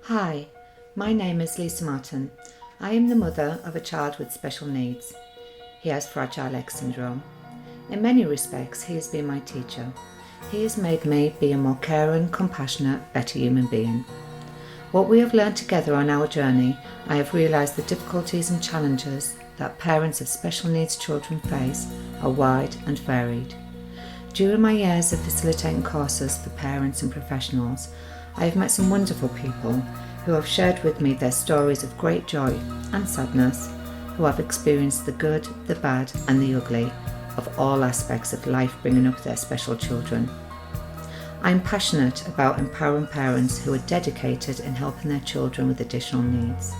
Hi, my name is Lisa Martin. I am the mother of a child with special needs. He has Fragile X syndrome. In many respects, he has been my teacher. He has made me be a more caring, compassionate, better human being. What we have learned together on our journey, I have realised the difficulties and challenges that parents of special needs children face are wide and varied. During my years of facilitating courses for parents and professionals, I have met some wonderful people who have shared with me their stories of great joy and sadness, who have experienced the good, the bad and the ugly of all aspects of life bringing up their special children. I am passionate about empowering parents who are dedicated in helping their children with additional needs.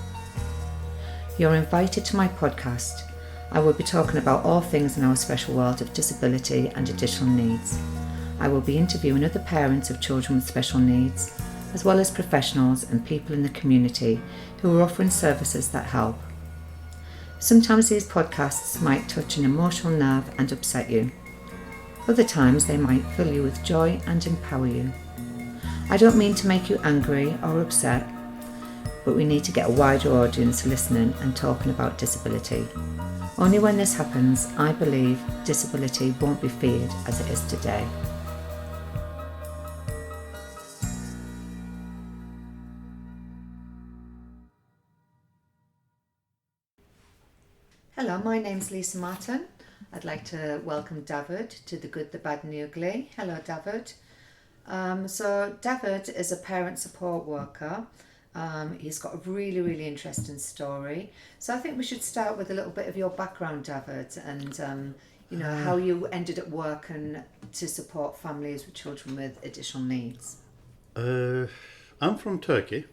You're invited to my podcast. I will be talking about all things in our special world of disability and additional needs. I will be interviewing other parents of children with special needs, as well as professionals and people in the community who are offering services that help. Sometimes these podcasts might touch an emotional nerve and upset you. Other times they might fill you with joy and empower you. I don't mean to make you angry or upset, but we need to get a wider audience listening and talking about disability. Only when this happens, I believe disability won't be feared as it is today. Hello, my name's Lisa Martin. I'd like to welcome Davut to The Good, the Bad and the Ugly. Hello, Davut. So Davut is a parent support worker. He's got a really interesting story. So I think we should start with a little bit of your background, Davut, and how you ended up working to support families with children with additional needs. I'm from Turkey.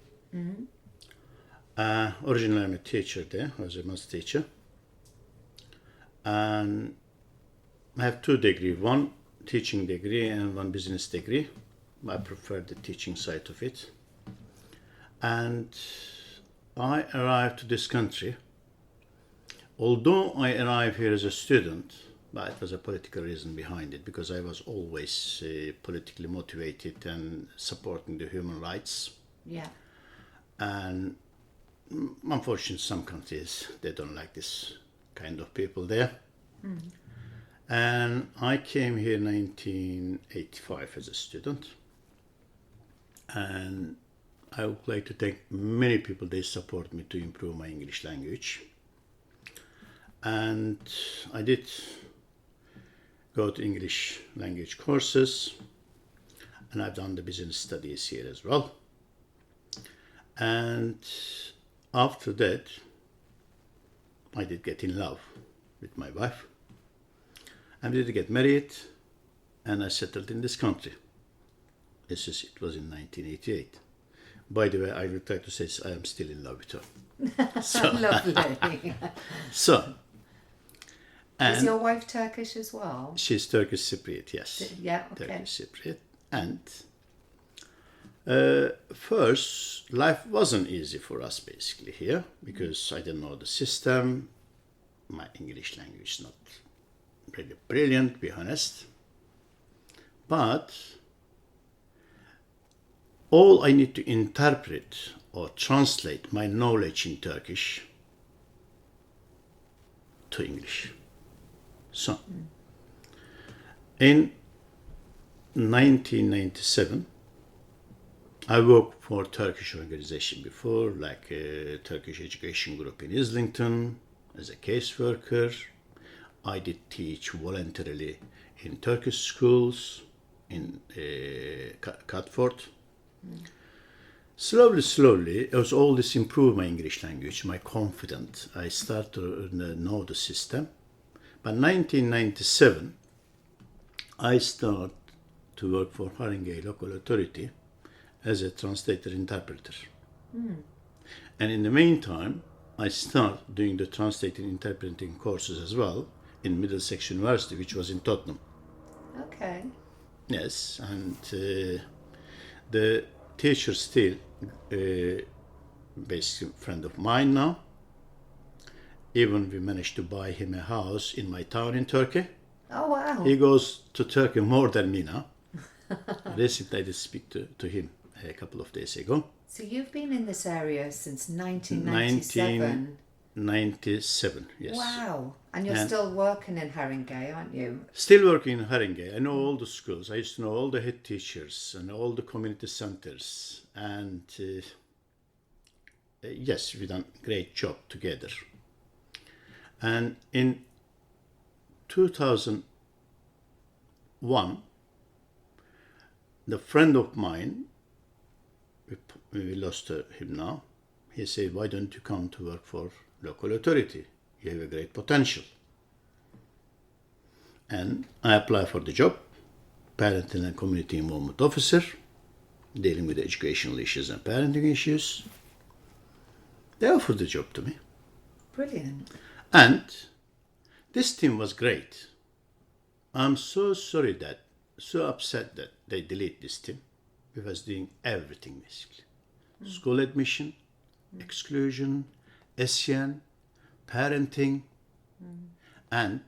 Originally I'm a teacher there. I was a maths teacher. And I have 2 degrees, one teaching degree and one business degree. I prefer the teaching side of it. And I arrived to this country. Although I arrived here as a student, but it was a political reason behind it, because I was always politically motivated and supporting the human rights. Yeah. And unfortunately, some countries, they don't like this kind of people there. And I came here in 1985 as a student. And I would like to thank many people. They support me to improve my English language. And I did go to English language courses, and I've done the business studies here as well. And after that, I did get in love with my wife. I did get married, and I settled in this country. It was in 1988. By the way, I would like to say I am still in love with her. So, Lovely. Is your wife Turkish as well? She's Turkish Cypriot, yes. Yeah, okay. Turkish Cypriot. And first, life wasn't easy for us basically here, because I didn't know the system. My English language is not really brilliant, to be honest. But all I need to interpret or translate my knowledge in Turkish to English. So, in 1997, I worked for a Turkish organization before, like a Turkish education group in Islington, as a caseworker. I did teach voluntarily in Turkish schools in Catford. Slowly, as all this improved my English language, my confidence, I started to know the system. But 1997, I started to work for Haringey Local Authority as a translator interpreter. And in the meantime, I started doing the translating interpreting courses as well in Middlesex University, which was in Tottenham. Okay. Yes, and the teacher still basically a friend of mine now. Even we managed to buy him a house in my town in Turkey. Oh, wow. He goes to Turkey more than me now. Recently I did speak to him a couple of days ago. So you've been in this area since 1997. 1997, yes. Wow. And you're And still working in Haringey, aren't you? still working in Haringey. I know all the schools. I used to know all the head teachers and all the community centers. And yes, we've done a great job together. And in 2001, the friend of mine, we lost him now, he said, why don't you come to work for local authority? You have a great potential. And I applied for the job, parenting and community involvement officer, dealing with educational issues and parenting issues. They offered the job to me. Brilliant. And this team was great. I'm so upset that they delete this team. We was doing everything basically. School admission, exclusion, SEN, parenting. And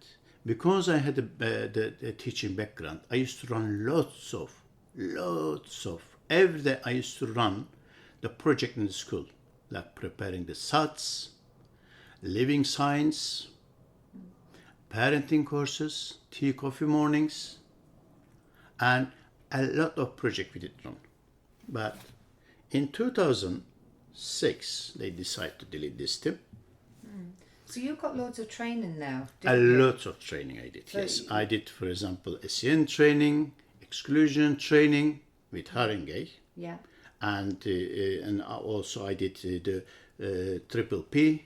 because I had the teaching background, I used to run lots of, every day I used to run the project in the school, like preparing the SATs, living science, parenting courses, tea, coffee mornings, and a lot of projects we did run. But in 2006, they decided to delete this team. So you've got loads of training now, A didn't you? lot of training I did, yes. I did, for example, SEN training, exclusion training with Haringey. Yeah. And also I did the triple P,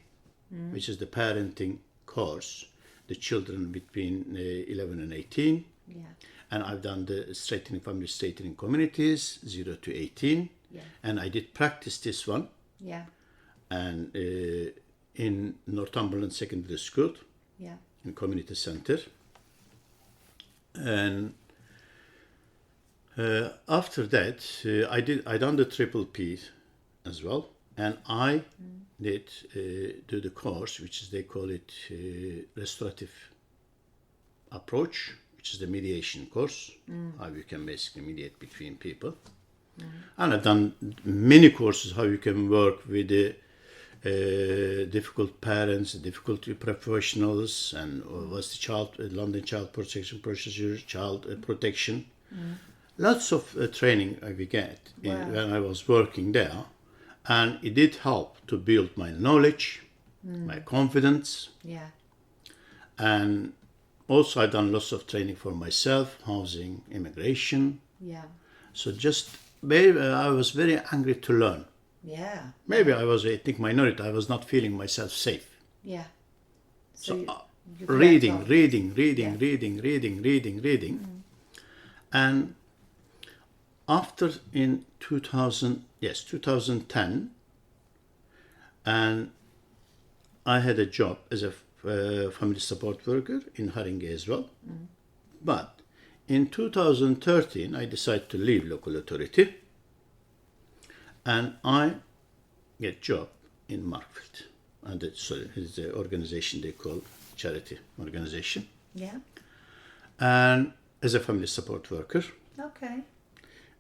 which is the parenting course, the children between 11 and 18. Yeah. And I've done the family straightening communities, 0 to 18. Yeah. And I did practice this one. Yeah. And in Northumberland Secondary School, Yeah. in community center. And after that, I done the triple P as well, and I did do the course, which is they call it restorative approach, which is the mediation course, how you can basically mediate between people. And I've done many courses how you can work with the difficult parents, difficult professionals, and what's the London Child Protection Procedure, child protection. Lots of training I began when I was working there, and it did help to build my knowledge, my confidence, Yeah. and also I've done lots of training for myself, housing, immigration. Yeah. So I was very angry to learn. Yeah. Maybe I was a ethnic minority. I was not feeling myself safe. Yeah. So you've reading, learnt reading, and after in 2010, and I had a job as a family support worker in Haringey as well. But in 2013, I decided to leave local authority, and I get job in Markfield. And it's the organization they call charity organization. Yeah. And as a family support worker, Okay.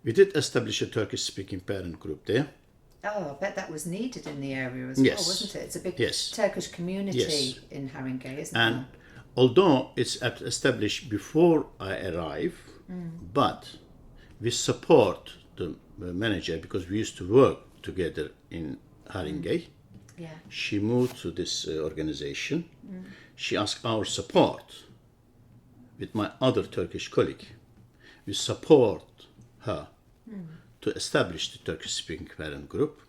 we did establish a Turkish-speaking parent group there. Oh, I bet that was needed in the area as Yes. well, wasn't it? It's a big Yes. Turkish community Yes. in Haringey, isn't And although it's established before I arrive, but we support the manager because we used to work together in Haringey. Yeah. She moved to this organization. She asked our support with my other Turkish colleague. We support her to establish the Turkish-speaking parent group.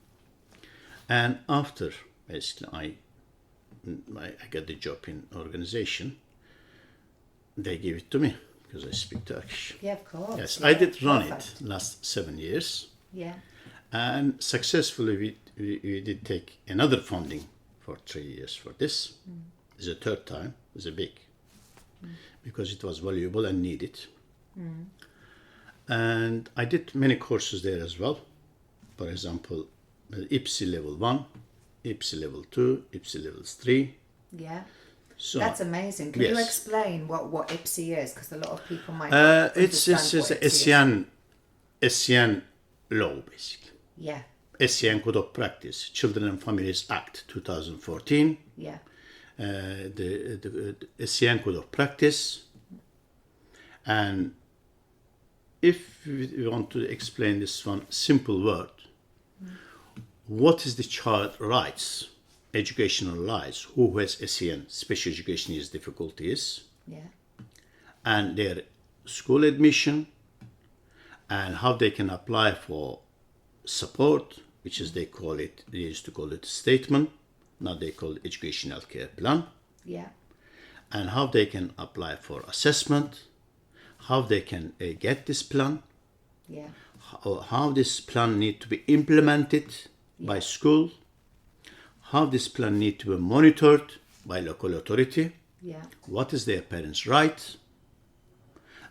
And after, basically, I got the job in organization, they gave it to me because I speak Turkish. Yeah, of course. Yes, Yeah, I did run perfect. it last 7 years. Yeah. And successfully, we did take another funding for 3 years for this. It's the third time. It's a big, because it was valuable and needed. And I did many courses there as well. For example, IPSEA level 1, IPSEA level 2, IPSEA level 3. Yeah. So That's amazing. Can you yes. explain what IPSEA is? Because a lot of people might it's understand what a IPSEA is. SEN law, basically. Yeah. SEN Code of Practice, Children and Families Act 2014, Yeah. the SEN Code of Practice. And if we want to explain this one simple word, what is the child rights, educational rights, who has SEN, special education needs difficulties, Yeah. and their school admission, and how they can apply for support, which is they used to call it statement, now they call it educational care plan, Yeah. and how they can apply for assessment, how they can get this plan, Yeah. how this plan need to be implemented by school, how this plan need to be monitored by local authority, Yeah. what is their parents' right,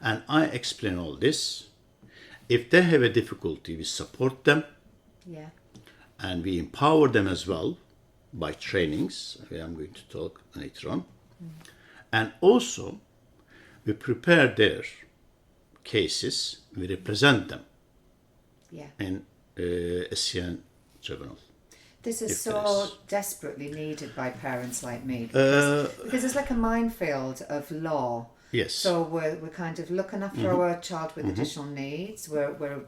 and I explain all this. If they have a difficulty, we support them, Yeah. and we empower them as well by trainings. I'm going to talk later on. And also, we prepare their cases, we represent them Yeah. in SEN tribunal. This is If so there is. desperately needed by parents like me because it's like a minefield of law. Yes. So we're kind of looking after our child with additional needs. We're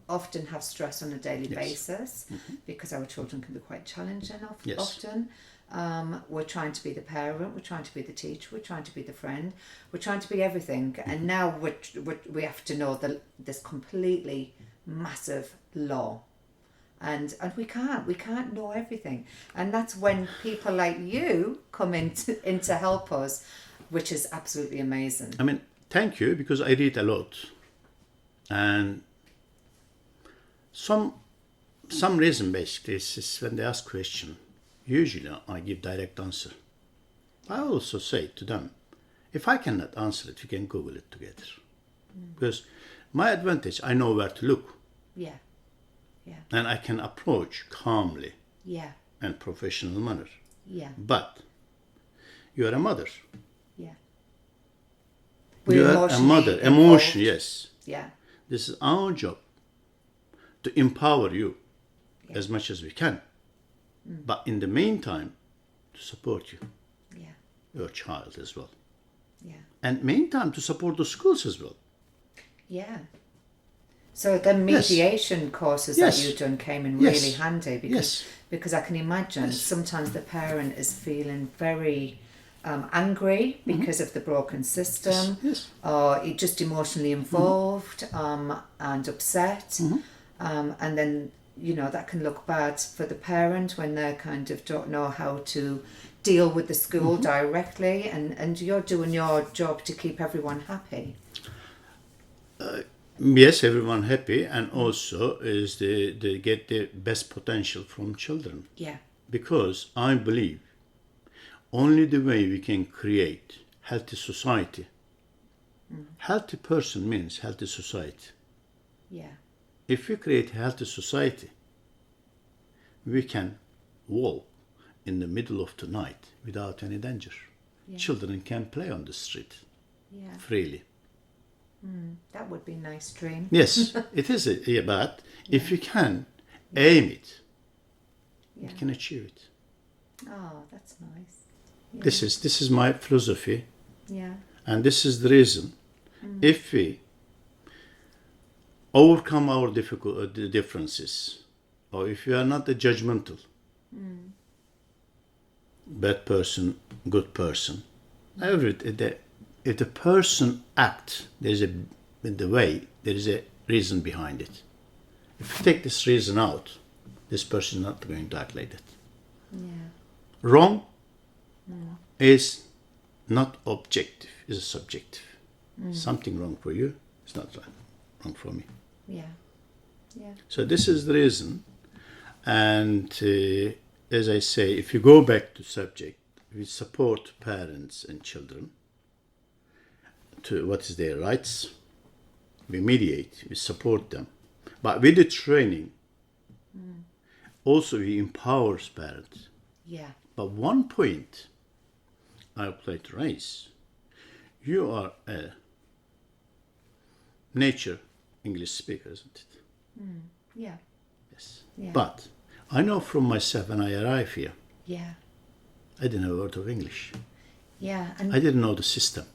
often have stress on a daily basis because our children can be quite challenging often. We're trying to be the parent, we're trying to be the teacher, we're trying to be the friend, we're trying to be everything. And now we have to know this completely massive law. And we can't know everything. And that's when people like you come in to help us, which is absolutely amazing. I mean, thank you, because I read a lot. And some reason basically is when they ask question, usually I give direct answer. I also say to them, if I cannot answer it, we can Google it together. Because my advantage, I know where to look. Yeah. Yeah. And I can approach calmly Yeah. and professional manner. Yeah. But you are a mother. Yeah. You are a mother. Emotion, yes. Yeah. This is our job to empower you as much as we can. But in the meantime, to support you, Yeah. your child as well. Yeah. And meantime, to support the schools as well. Yeah. So the mediation courses that Yes. you've done came in Yes. really handy because I can imagine sometimes the parent is feeling very angry because of the broken system, Yes. or just emotionally involved and upset, and then that can look bad for the parent when they kind of don't know how to deal with the school directly, and you're doing your job to keep everyone happy. Yes, everyone happy, and also is they get the best potential from children. Yeah. Because I believe only the way we can create healthy society. Healthy person means healthy society. Yeah. If we create healthy society, we can walk in the middle of the night without any danger. Yeah. Children can play on the street Yeah. freely. That would be a nice dream. Yes, it is. But if we can aim it, Yeah. we can achieve it. Oh, that's nice. Yeah. This is my philosophy, Yeah. and this is the reason. If we overcome our differences, or if we are not a judgmental, bad person, good person, if the person acts, there is a reason behind it. If you take this reason out, this person is not going to act like that. Yeah. Wrong is not objective, is subjective. Something wrong for you is not wrong for me. Yeah. Yeah. So this is the reason. And as I say, if you go back to subject, we support parents and children to what is their rights. We mediate, we support them. But with the training, also we empower parents. Yeah. But one point I would like to raise, you are a nature English speaker, isn't it? Yeah. Yeah. But I know from myself when I arrived here, Yeah. I didn't know a word of English. Yeah. And I didn't know the system.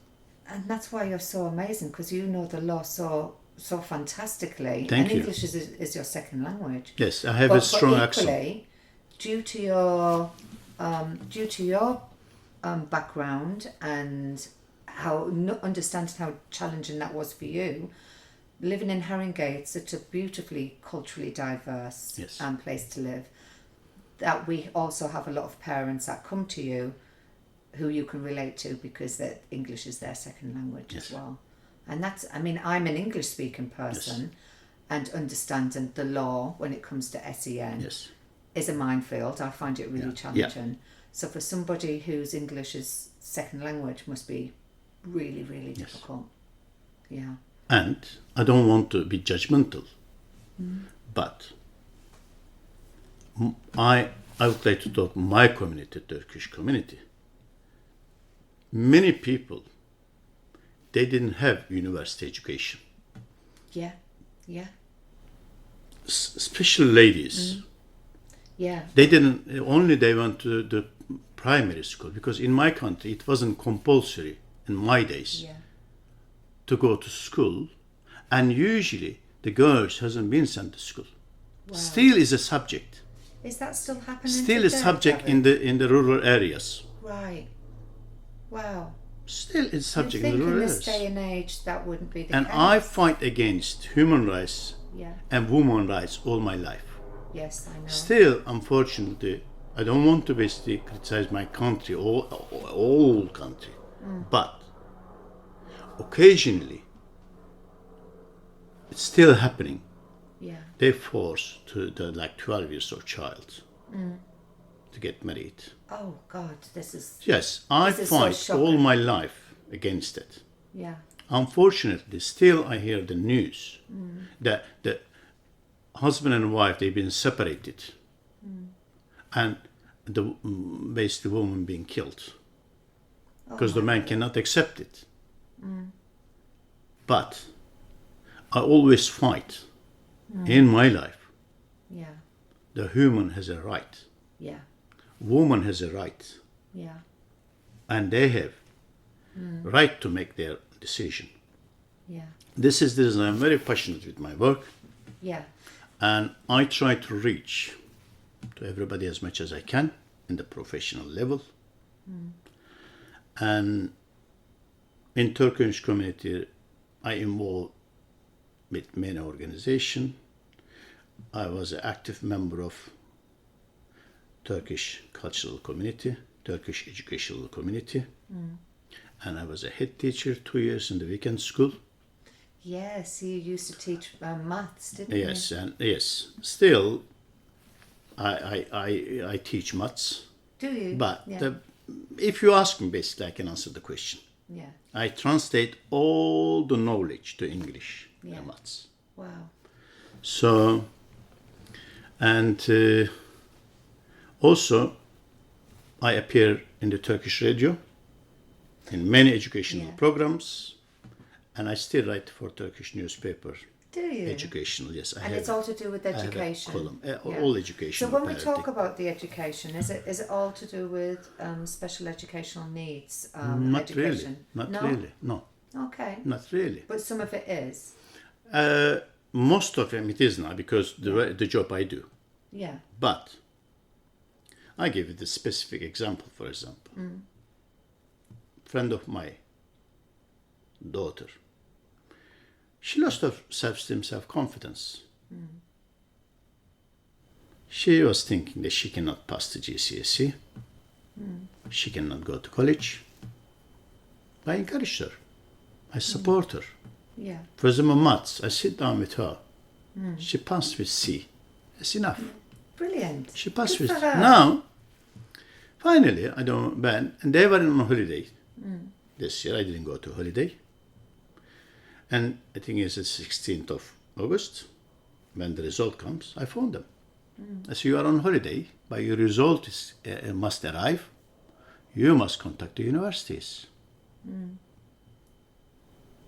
And that's why you're so amazing, because you know the law so fantastically. Thank and you. English is your second language. Yes, I have a strong accent. Equally, due to your background and how understanding how challenging that was for you, living in Haringey, it's such a beautifully culturally diverse Yes. place to live. That we also have a lot of parents that come to you who you can relate to because that English is their second language Yes. as well. And that's, I mean, I'm an English speaking person, and understanding the law when it comes to SEN Yes. is a minefield. I find it really Yeah. challenging. So for somebody whose English is second language must be really, really difficult. Yeah. And I don't want to be judgmental, but I would like to talk my community, Turkish community. Many people, they didn't have university education. Yeah. Yeah. Especially ladies. Yeah. They didn't, only they went to the primary school, because in my country it wasn't compulsory in my days Yeah. to go to school, and usually the girls hasn't been sent to school. Wow. Still is a subject. Is that still happening Still today, a subject Davut? in the rural areas. Right. Wow. Still is subject You'd in the think in rural this areas. day and age that wouldn't be the And case. I fight against human rights Yeah. and women rights all my life. Yes, I know. Still, unfortunately, I don't want to basically criticize my country, all country, but occasionally it's still happening. Yeah. They force to the like 12 years old child to get married. Oh God, this is. Yes, I This is so fight all shocking. my life against it. Yeah. Unfortunately, still I hear the news that the husband and wife, they've been separated, and the basically woman being killed because the man cannot accept it. But I always fight in my life. Yeah. The human has a right, Yeah. woman has a right, Yeah. and they have right to make their decision. Yeah. This is the reason I'm very passionate with my work. Yeah. And I try to reach to everybody as much as I can in the professional level. And in Turkish community, I involved with many organizations. I was an active member of Turkish cultural community, Turkish educational community. And I was a head teacher 2 years in the weekend school. Yes, you used to teach maths, didn't Yes, you? and yes, still, I teach maths, Do you? but Yeah. if you ask me, basically, I can answer the question. Yeah. I translate all the knowledge to English, Yeah. maths. Wow. So, and also, I appear in the Turkish radio, in many educational Yeah. programs, and I still write for Turkish newspaper. Do you? Educational, yes. I And have, it's all to do with I have a education. column, Yeah. all So educational. when we parenting. talk about the education, is it all to do with special educational needs? Not education? really, not No? really, no, Okay. not really. But some of it is. Most of them it is now because the job I do. Yeah. But I give it a specific example. For example, friend of my daughter, she lost her self-esteem, self-confidence. She was thinking that she cannot pass the GCSE, she cannot go to college. I encourage her, I support her. Yeah. For example, maths, I sit down with her. She passed with C. That's enough. Brilliant. She passed Good with for her. now. Finally, I don't ban, and they were on holiday this year. I didn't go to holiday, and I think it's the 16th of August when the result comes. I phoned them. I said, "You are on holiday, but your result must arrive. You must contact the universities."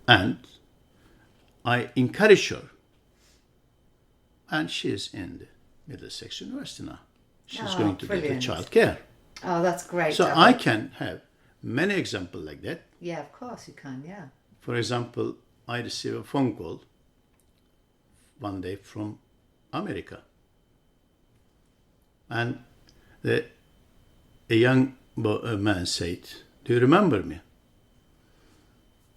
And I encourage her, and she is in the Middlesex University now. She's Oh, going to get brilliant. the childcare. Oh, that's great. So Davut. I can have many examples like that. Yeah, of course you can, yeah. For example, I received a phone call one day from America. And a young man said, "Do you remember me?"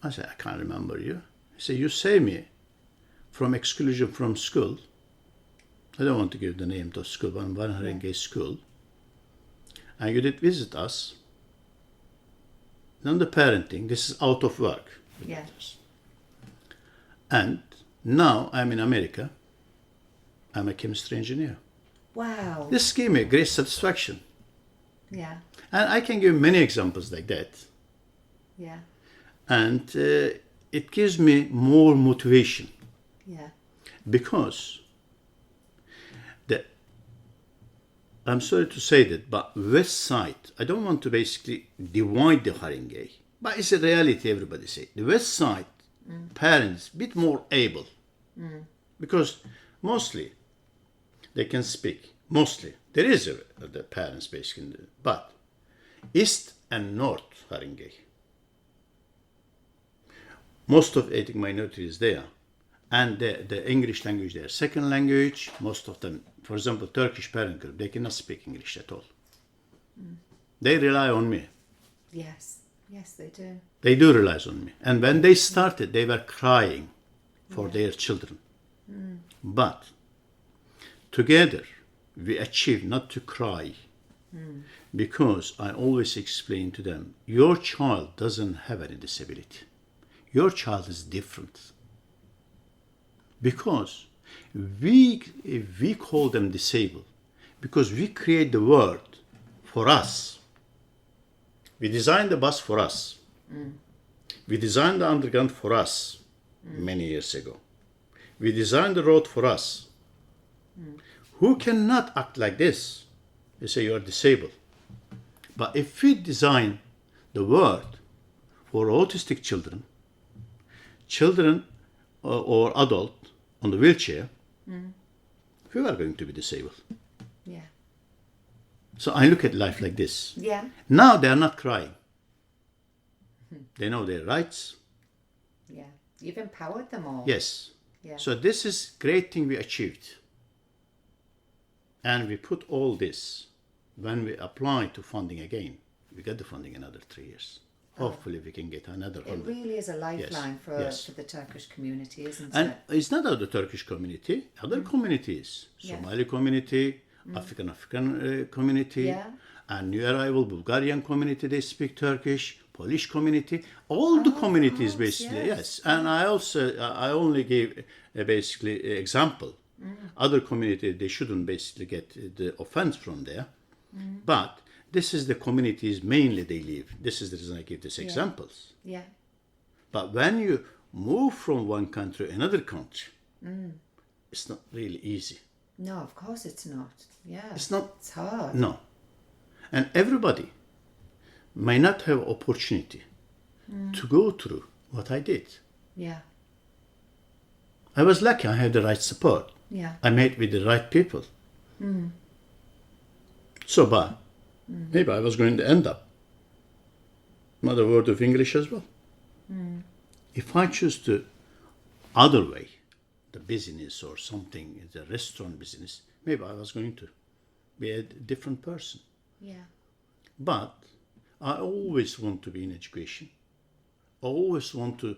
I said, "I can't remember you." He said, "You saved me from exclusion from school." I don't want to give the name to school, but one Haringey school. And you did visit us. Then the parenting, this is out of work. Yeah. And now I'm in America. I'm a chemistry engineer. Wow. This gave me great satisfaction. Yeah, And I can give many examples like that. yeah, And it gives me more motivation yeah, because I'm sorry to say that, but west side, I don't want to basically divide the Haringey, but it's a reality everybody say. The west side parents bit more able because mostly they can speak. Mostly there is the parents basically, but east and north Haringey, most of ethnic minority is there, and the English language their second language. Most of them, for example, Turkish parent group, they cannot speak English at all. They rely on me. yes, yes, they do. They do rely on me. And when they started, they were crying for their children. But together, we achieved not to cry because I always explain to them, your child doesn't have any disability. Your child is different. Because we call them disabled because we create the world for us. We designed the bus for us. We designed the underground for us many years ago. We designed the road for us. Who cannot act like this? They say you are disabled. But if we design the world for autistic children, or adult on the wheelchair, we are going to be disabled. Yeah, So I look at life like this. yeah, Now they are not crying. They know their rights. yeah. You've empowered them all. Yes. Yeah. So this is great thing we achieved. And we put all this, when we apply to funding again, we get the funding another 3 years. Hopefully we can get another It 100. really is a lifeline Yes. for the Turkish community, isn't And it? it's not only the Turkish community, other communities, Yeah. Somali community, African community, Yeah. and new arrival Bulgarian community, they speak Turkish, Polish community, all the communities course, basically, yes. yes. And I only gave basically example. Other community, they shouldn't basically get the offense from there. But this is the communities mainly they live. This is the reason I give these examples. Yeah, But when you move from one country to another country, it's not really easy. no, of course it's not. Yeah, It's not. It's hard. No. And everybody may not have opportunity to go through what I did. Yeah, I was lucky I had the right support. yeah, I met with the right people. So, but maybe I was going to end up another word of English as well. If I choose the other way, the business or something, the restaurant business, maybe I was going to be a different person. yeah, But I always want to be in education. I always want to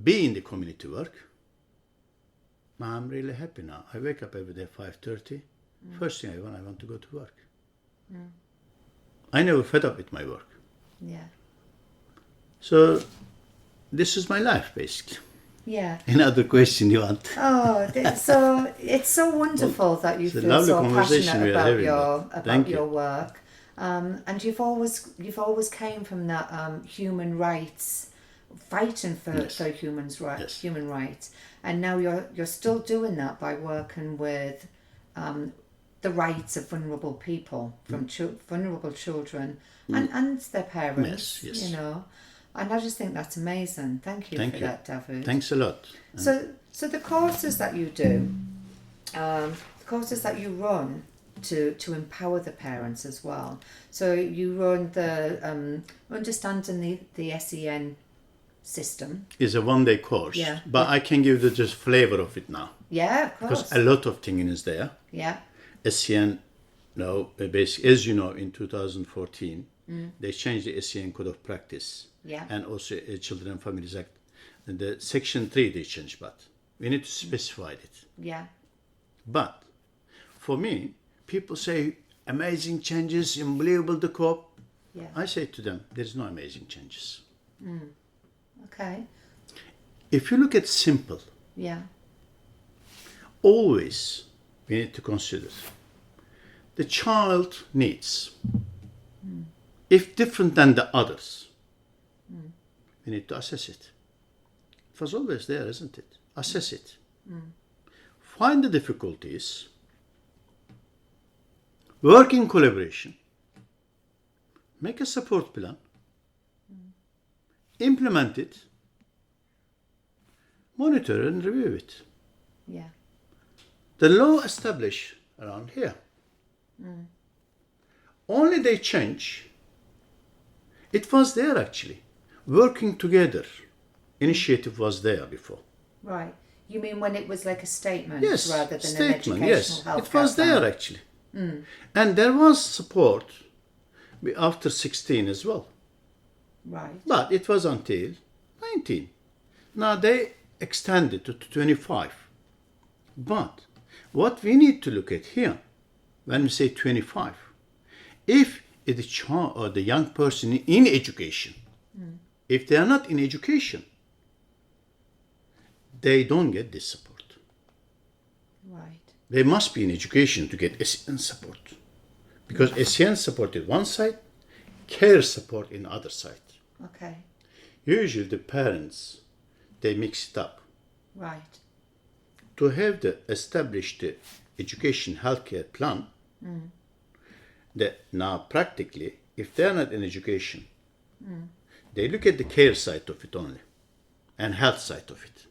be in the community work. I'm really happy now. I wake up every day at 5:30. First thing I want to go to work. I never fed up with my work. yeah, So this is my life basically. yeah. Another question you want? Oh, it's so wonderful that you it's a feel lovely so conversation passionate we are about having, your but thank you. work, and you've always came from that human rights, fighting for Yes. Yes. human rights, and now you're still doing that by working with the rights of vulnerable people, from vulnerable children and their parents. Yes, yes. You know. And I just think that's amazing. Thank you that, Davut. Thanks a lot. So the courses that you do, courses that you run to empower the parents as well. So you run the understanding the SEN system. It's a one-day course, Yeah. but I can give the just flavor of it now. Yeah, of course. Because a lot of things is there. Yeah. SEN, basically, as you know, in 2014, they changed the SEN Code of Practice. Yeah. And also Children and Families Act. And the Section 3 they changed, but we need to specify it. Yeah. But for me, people say amazing changes, unbelievable the co-op. Yeah. I say to them, there's no amazing changes. Okay. If you look at simple, Yeah. always we need to consider the child needs. If different than the others, we need to assess it. It was always there, isn't it? Assess it. Find the difficulties, work in collaboration, make a support plan, implement it, monitor and review it. Yeah. The law established around here. Only they change. It was there actually. Working together. Initiative was there before. Right. You mean when it was like a statement Yes, rather than statement, an educational yes. health It was plan? there actually. And there was support after 16 as well. Right. But it was until 19. Now they extended to 25. But what we need to look at here, when we say 25, if the child or the young person in education, if they are not in education, they don't get this support. Right. They must be in education to get SEN support. Because SEN support is one side, care support in other side. Okay. Usually the parents, they mix it up. Right. To have the established education healthcare plan, that now practically, if they're not in education, they look at the care side of it only, and health side of it.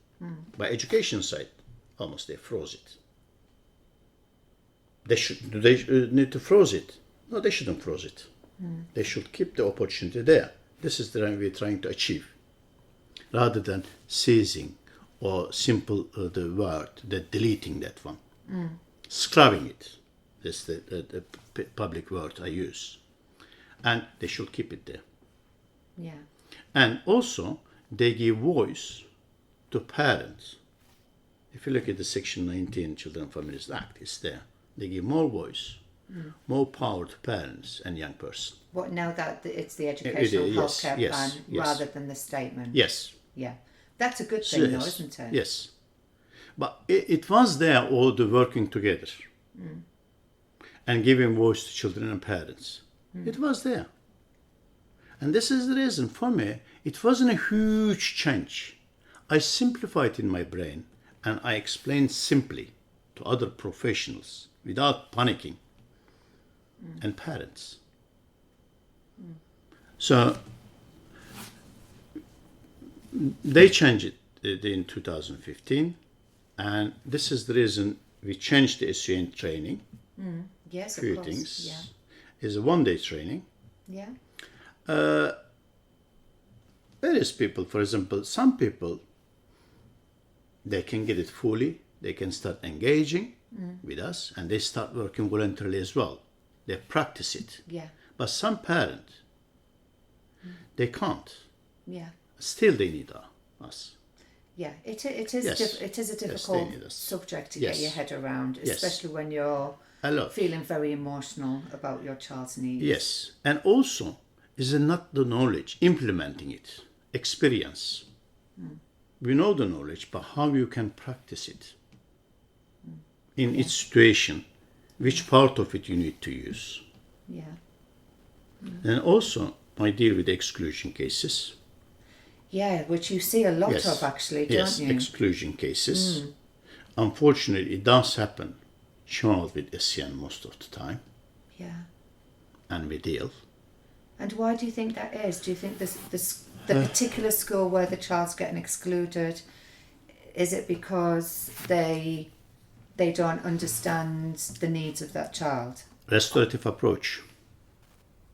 By education side, almost they froze it. Do they need to froze it? No, they shouldn't froze it. They should keep the opportunity there. This is the we're trying to achieve, rather than seizing or simple the word, deleting that one, scrubbing it. That's the public word I use, and they should keep it there. Yeah. And also, they give voice to parents. If you look at the Section 19 Children and Families Act, it's there. They give more voice, more power to parents and young person. What now that it's the educational yes, healthcare yes, plan yes. rather than the statement? Yes. Yeah. That's a good thing, though, Yes. isn't it? Yes. But it was there, all the working together and giving voice to children and parents. It was there. And this is the reason for me, it wasn't a huge change. I simplified in my brain and I explained simply to other professionals without panicking and parents. So they changed it in 2015, and this is the reason we changed the SEN training. Yes, of Few course. things. Yeah. Is a one-day training. Yeah. Various people, for example, some people, they can get it fully, they can start engaging with us, and they start working voluntarily as well. They practice it. Yeah. But some parents, they can't. Yeah. Still they need us. Yeah. It is Yes. it is a Yes, they difficult need us. subject to Yes. get your head around, Yes. especially when you're A lot. feeling very emotional about your child's needs. Yes. And also, is it not the knowledge, implementing it, experience. We know the knowledge, but how you can practice it in each situation, which part of it you need to use. Yeah. And also, I deal with exclusion cases. Yeah, which you see a lot Yes. of actually, Yes, don't you? exclusion cases. Unfortunately, it does happen. Child with SEN most of the time, Yeah. and we deal. And why do you think that is? Do you think the particular school where the child's getting excluded, is it because they they don't understand the needs of that child. Restorative approach.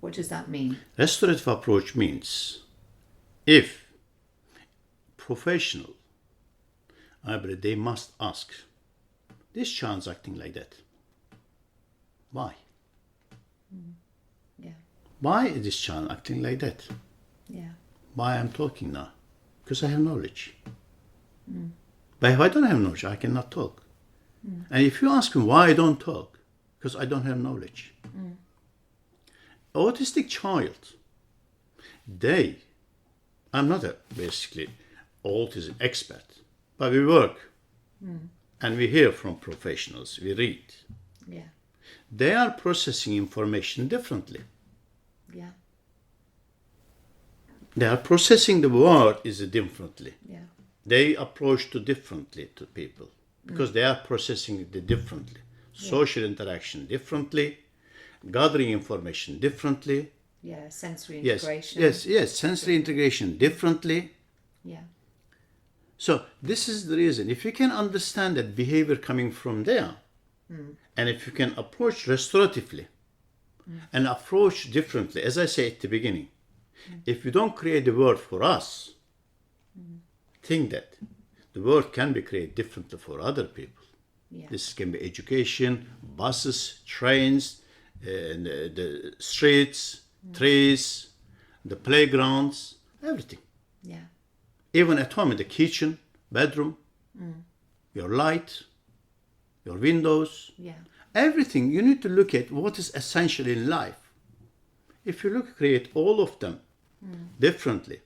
What does that mean? Restorative approach means if professional, I believe they must ask, this child's acting like that. Why? Yeah. Why is this child acting like that? Yeah. Why I'm talking now? Because I have knowledge. But if I don't have knowledge, I cannot talk. And if you ask me why I don't talk, because I don't have knowledge. Autistic child, I'm not basically autism expert, but we work and we hear from professionals, we read. Yeah. They are processing information differently. Yeah. They are processing the word is differently. Yeah. They approach to differently to people because they are processing it differently. Social interaction differently, gathering information differently. Yeah. Sensory Yes, integration. yes, sensory integration differently. Yeah. So this is the reason. If you can understand that behavior coming from there, and if you can approach restoratively and approach differently, as I say at the beginning, if you don't create the word for us, think that the word can be created differently for other people. Yeah. This can be education, buses, trains, and the streets, trees, the playgrounds, everything. Yeah. Even at home in the kitchen, bedroom, your light, your windows, Yeah. everything. You need to look at what is essential in life. If you create all of them differently,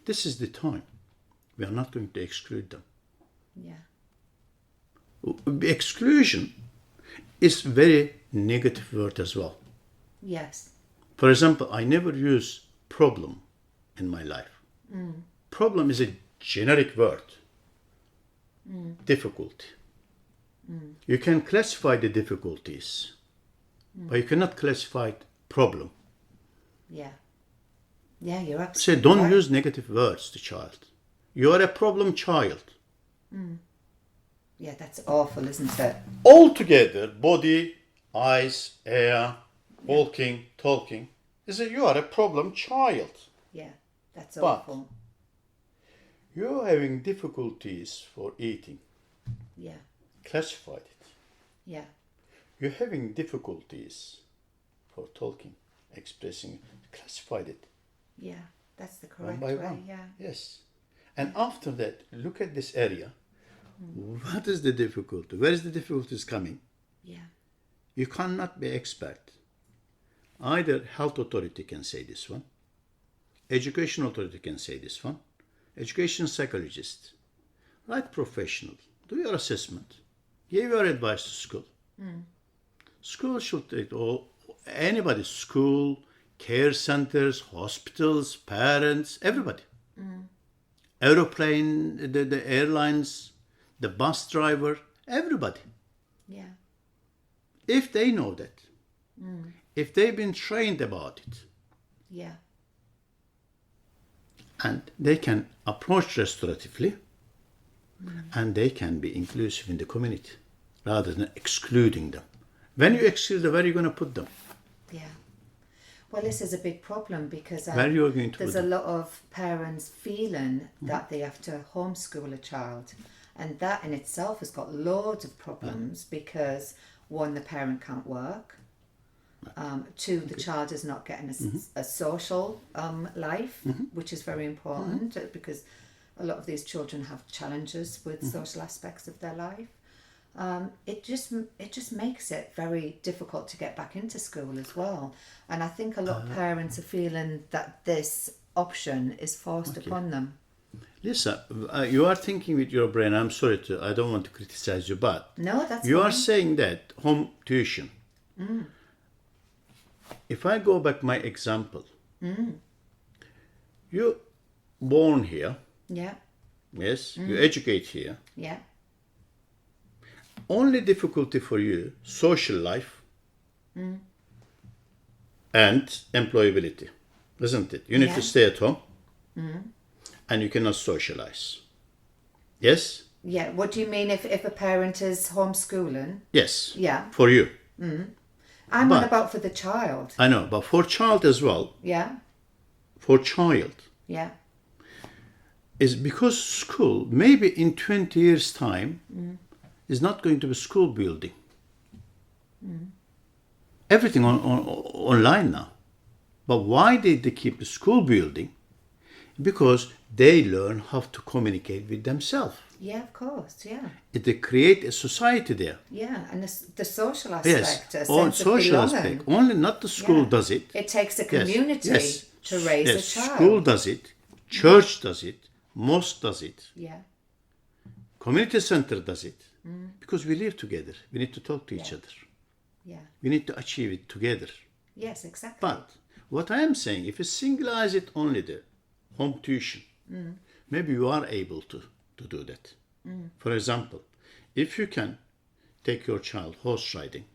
this is the time. We are not going to exclude them. Yeah. Exclusion is very negative word as well. Yes. For example, I never use problem in my life. Problem is a generic word. Difficulty. You can classify the difficulties, but you cannot classify problem. Yeah. Yeah, you're Say, absolutely don't right. use negative words to child. You are a problem child. Yeah, that's awful, isn't it? Altogether, body, eyes, air, walking, talking, you are a problem child. Yeah, that's But- awful. You're having difficulties for eating. Yeah. Classified it. Yeah. You're having difficulties for talking, expressing. Classified it. Yeah. That's the One correct by way. one. Yeah. Yes. And after that, look at this area. What is the difficulty? Where is the difficulties coming? Yeah. You cannot be expert. Either health authority can say this one, education authority can say this one, education psychologist, right professional, do your assessment, give your advice to school. School should take anybody, school, care centers, hospitals, parents, everybody. Aeroplane, the airlines, the bus driver, everybody. Yeah. If they know that, if they've been trained about it, Yeah. and they can approach restoratively, and they can be inclusive in the community rather than excluding them. When you exclude them, where are you going to put them? Yeah. Well, this is a big problem because Where you are going to there's put a them? lot of parents feeling that they have to homeschool a child, and that in itself has got loads of problems because one, the parent can't work. Two, the child is not getting a social life, which is very important because a lot of these children have challenges with social aspects of their life. It just makes it very difficult to get back into school as well. And I think a lot of parents are feeling that this option is forced upon them. Lisa, you are thinking with your brain. I don't want to criticize you, but No, that's you fine. are saying that home tuition. If I go back my example, you born here, Yeah, yes, you educate here. yeah, Only difficulty for you, social life and employability, isn't it? You need Yeah. to stay at home and you cannot socialize. Yes? Yeah. What do you mean if a parent is homeschooling? Yes. Yeah. For you. I'm on But- about for the child. I know, but for child as well, Yeah. for child, Yeah. is because school, maybe in 20 years' time, is not going to be school building. Everything online now. But why did they keep the school building? Because they learn how to communicate with themselves. Yeah, of course. Yeah. They create a society there. Yeah. And the social Yes, aspect, a all sense of social belonging. aspect. Only not the school Yeah. does it. It takes a Yes, community yes, to raise yes. a child. School does it, church does it, mosque does it, Yeah. community center does it. Because we live together. We need to talk to each other. Yeah. We need to achieve it together. Yes, exactly. But what I am saying, if you singleize it only the home tuition, maybe you are able to do that. For example, if you can take your child horse riding,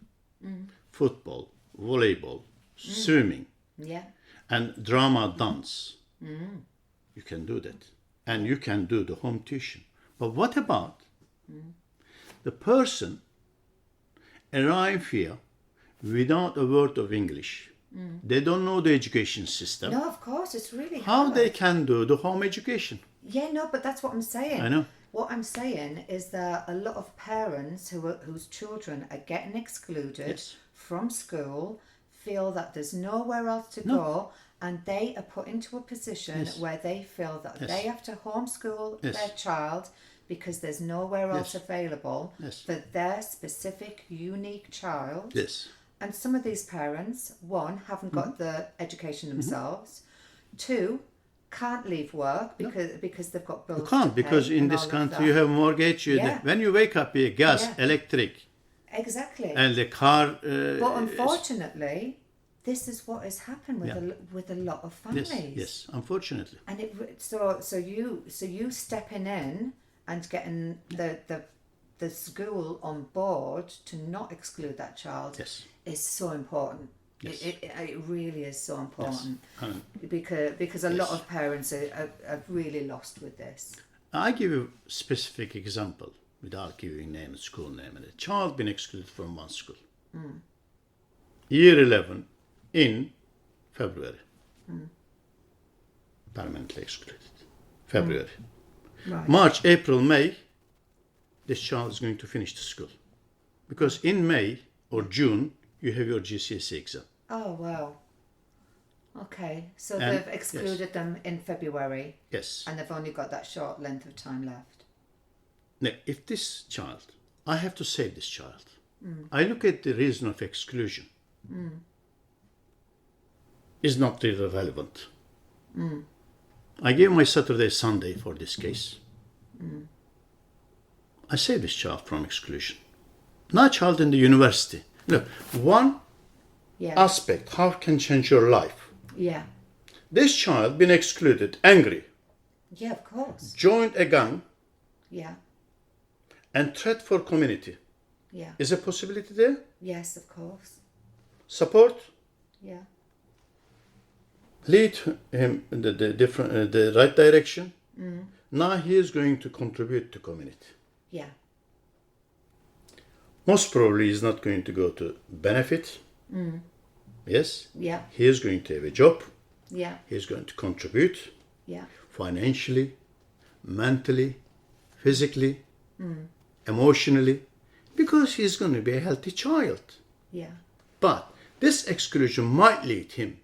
football, volleyball, swimming, Yeah. and drama dance, you can do that. And you can do the home tuition. But what about the person arrive here without a word of English? They don't know the education system. No, of course, it's really How hard. they can do the home education? Yeah, no, but that's what I'm saying. I know. What I'm saying is that a lot of parents whose children are getting excluded Yes. from school feel that there's nowhere else to go, and they are put into a position Yes. where they feel that Yes. they have to homeschool Yes. their child because there's nowhere else Yes. available Yes. for their specific, unique child. Yes. And some of these parents, one, haven't got the education themselves. Two, can't leave work because they've got bills. You can't, to because pay in and this all of country you that. have mortgage. Yeah. When you wake up, you gas, Yeah. electric, Exactly. and the car. But unfortunately, this is what has happened with Yeah. with a lot of Yes, families. yes, unfortunately. And so you stepping in and getting the school on board to not exclude that child Yes. is so important. Yes. It really is so important And because a lot of parents are really lost with this. I give you a specific example without giving name, school name, and a child been excluded from one school. Year 11 in February. Permanently excluded. February. Right. March, April, May, this child is going to finish the school. Because in May or June, you have your GCSE exam. Oh wow. Okay, so And- they've excluded them in February, Yes. and they've only got that short length of time left. Now, if this child, I have to save this child. I look at the reason of exclusion. Is not really relevant. I gave my Saturday, Sunday for this case. I save this child from exclusion. Now, child in the university. Look, one Yeah. aspect, how can change your life. Yeah. This child been excluded, angry, Yeah, of course. joined a gang, Yeah. and threat for community. Yeah. Is a possibility there? Yes, of course. Support, Yeah. lead him in the right direction. Now he is going to contribute to community. Yeah. Most probably he is not going to go to benefit. Yes, Yeah. he is going to have a job. Yeah. He is going to contribute Yeah. financially, mentally, physically, emotionally, because he is going to be a healthy child. Yeah. But this exclusion might lead him.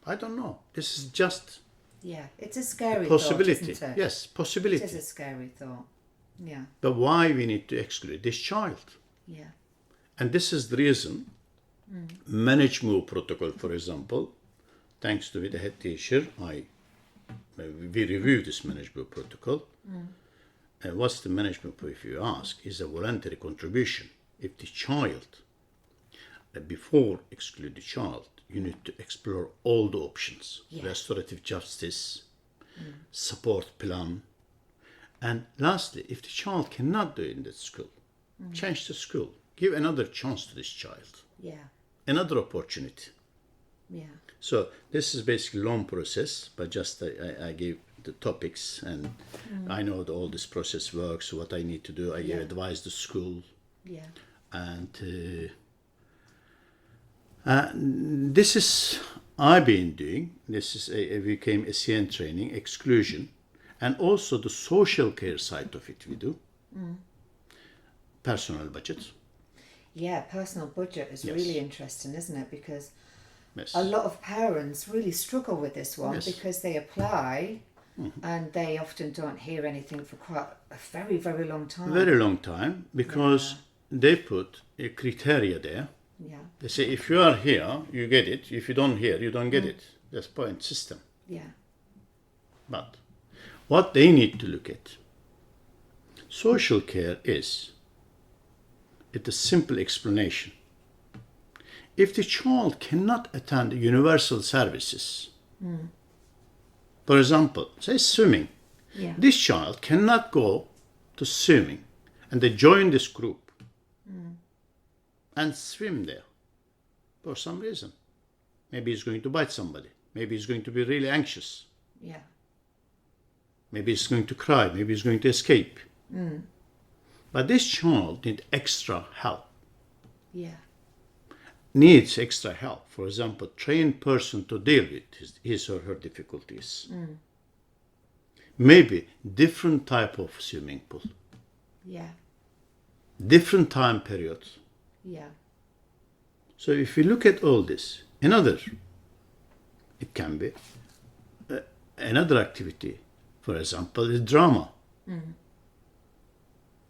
I don't know. This is just Yeah. It's a scary possibility. thought, isn't it? Yes, It possibility. is a scary thought. Yeah. But why we need to exclude this child? Yeah. And this is the reason management protocol, for example, thanks to the head teacher, we review this management protocol. And what's the management, if you ask, is a voluntary contribution. If the child, before exclude the child, you need to explore all the options. Yeah. Restorative justice, support plan. And lastly, if the child cannot do it in that school, change the school. Give another chance to this child. Yeah. Another opportunity. Yeah. So this is basically long process, but just I gave the topics, and I know all this process works, what I need to do. I advise the school. Yeah. And this is I've been doing. This is became SEN training, exclusion, and also the social care side of it we do. Personal budget. Yeah, personal budget is Yes. really interesting, isn't it? Because Yes. a lot of parents really struggle with this one Yes. because they apply and they often don't hear anything for quite a very, very long time. Very long time, because they put a criteria there. Yeah, They say if you are here, you get it. If you don't here, you don't get it. That's point system. yeah, But what they need to look at, social care is, it's a simple explanation. If the child cannot attend universal services, for example, say swimming, yeah, this child cannot go to swimming and they join this group and swim there for some reason. Maybe he's going to bite somebody. Maybe he's going to be really anxious. yeah, Maybe he's going to cry. Maybe he's going to escape. But this child needs extra help. yeah, Needs extra help. For example, trained person to deal with his or her difficulties. Maybe different type of swimming pool. yeah, Different time periods. yeah, So if we look at all this, it can be another activity. For example, is drama.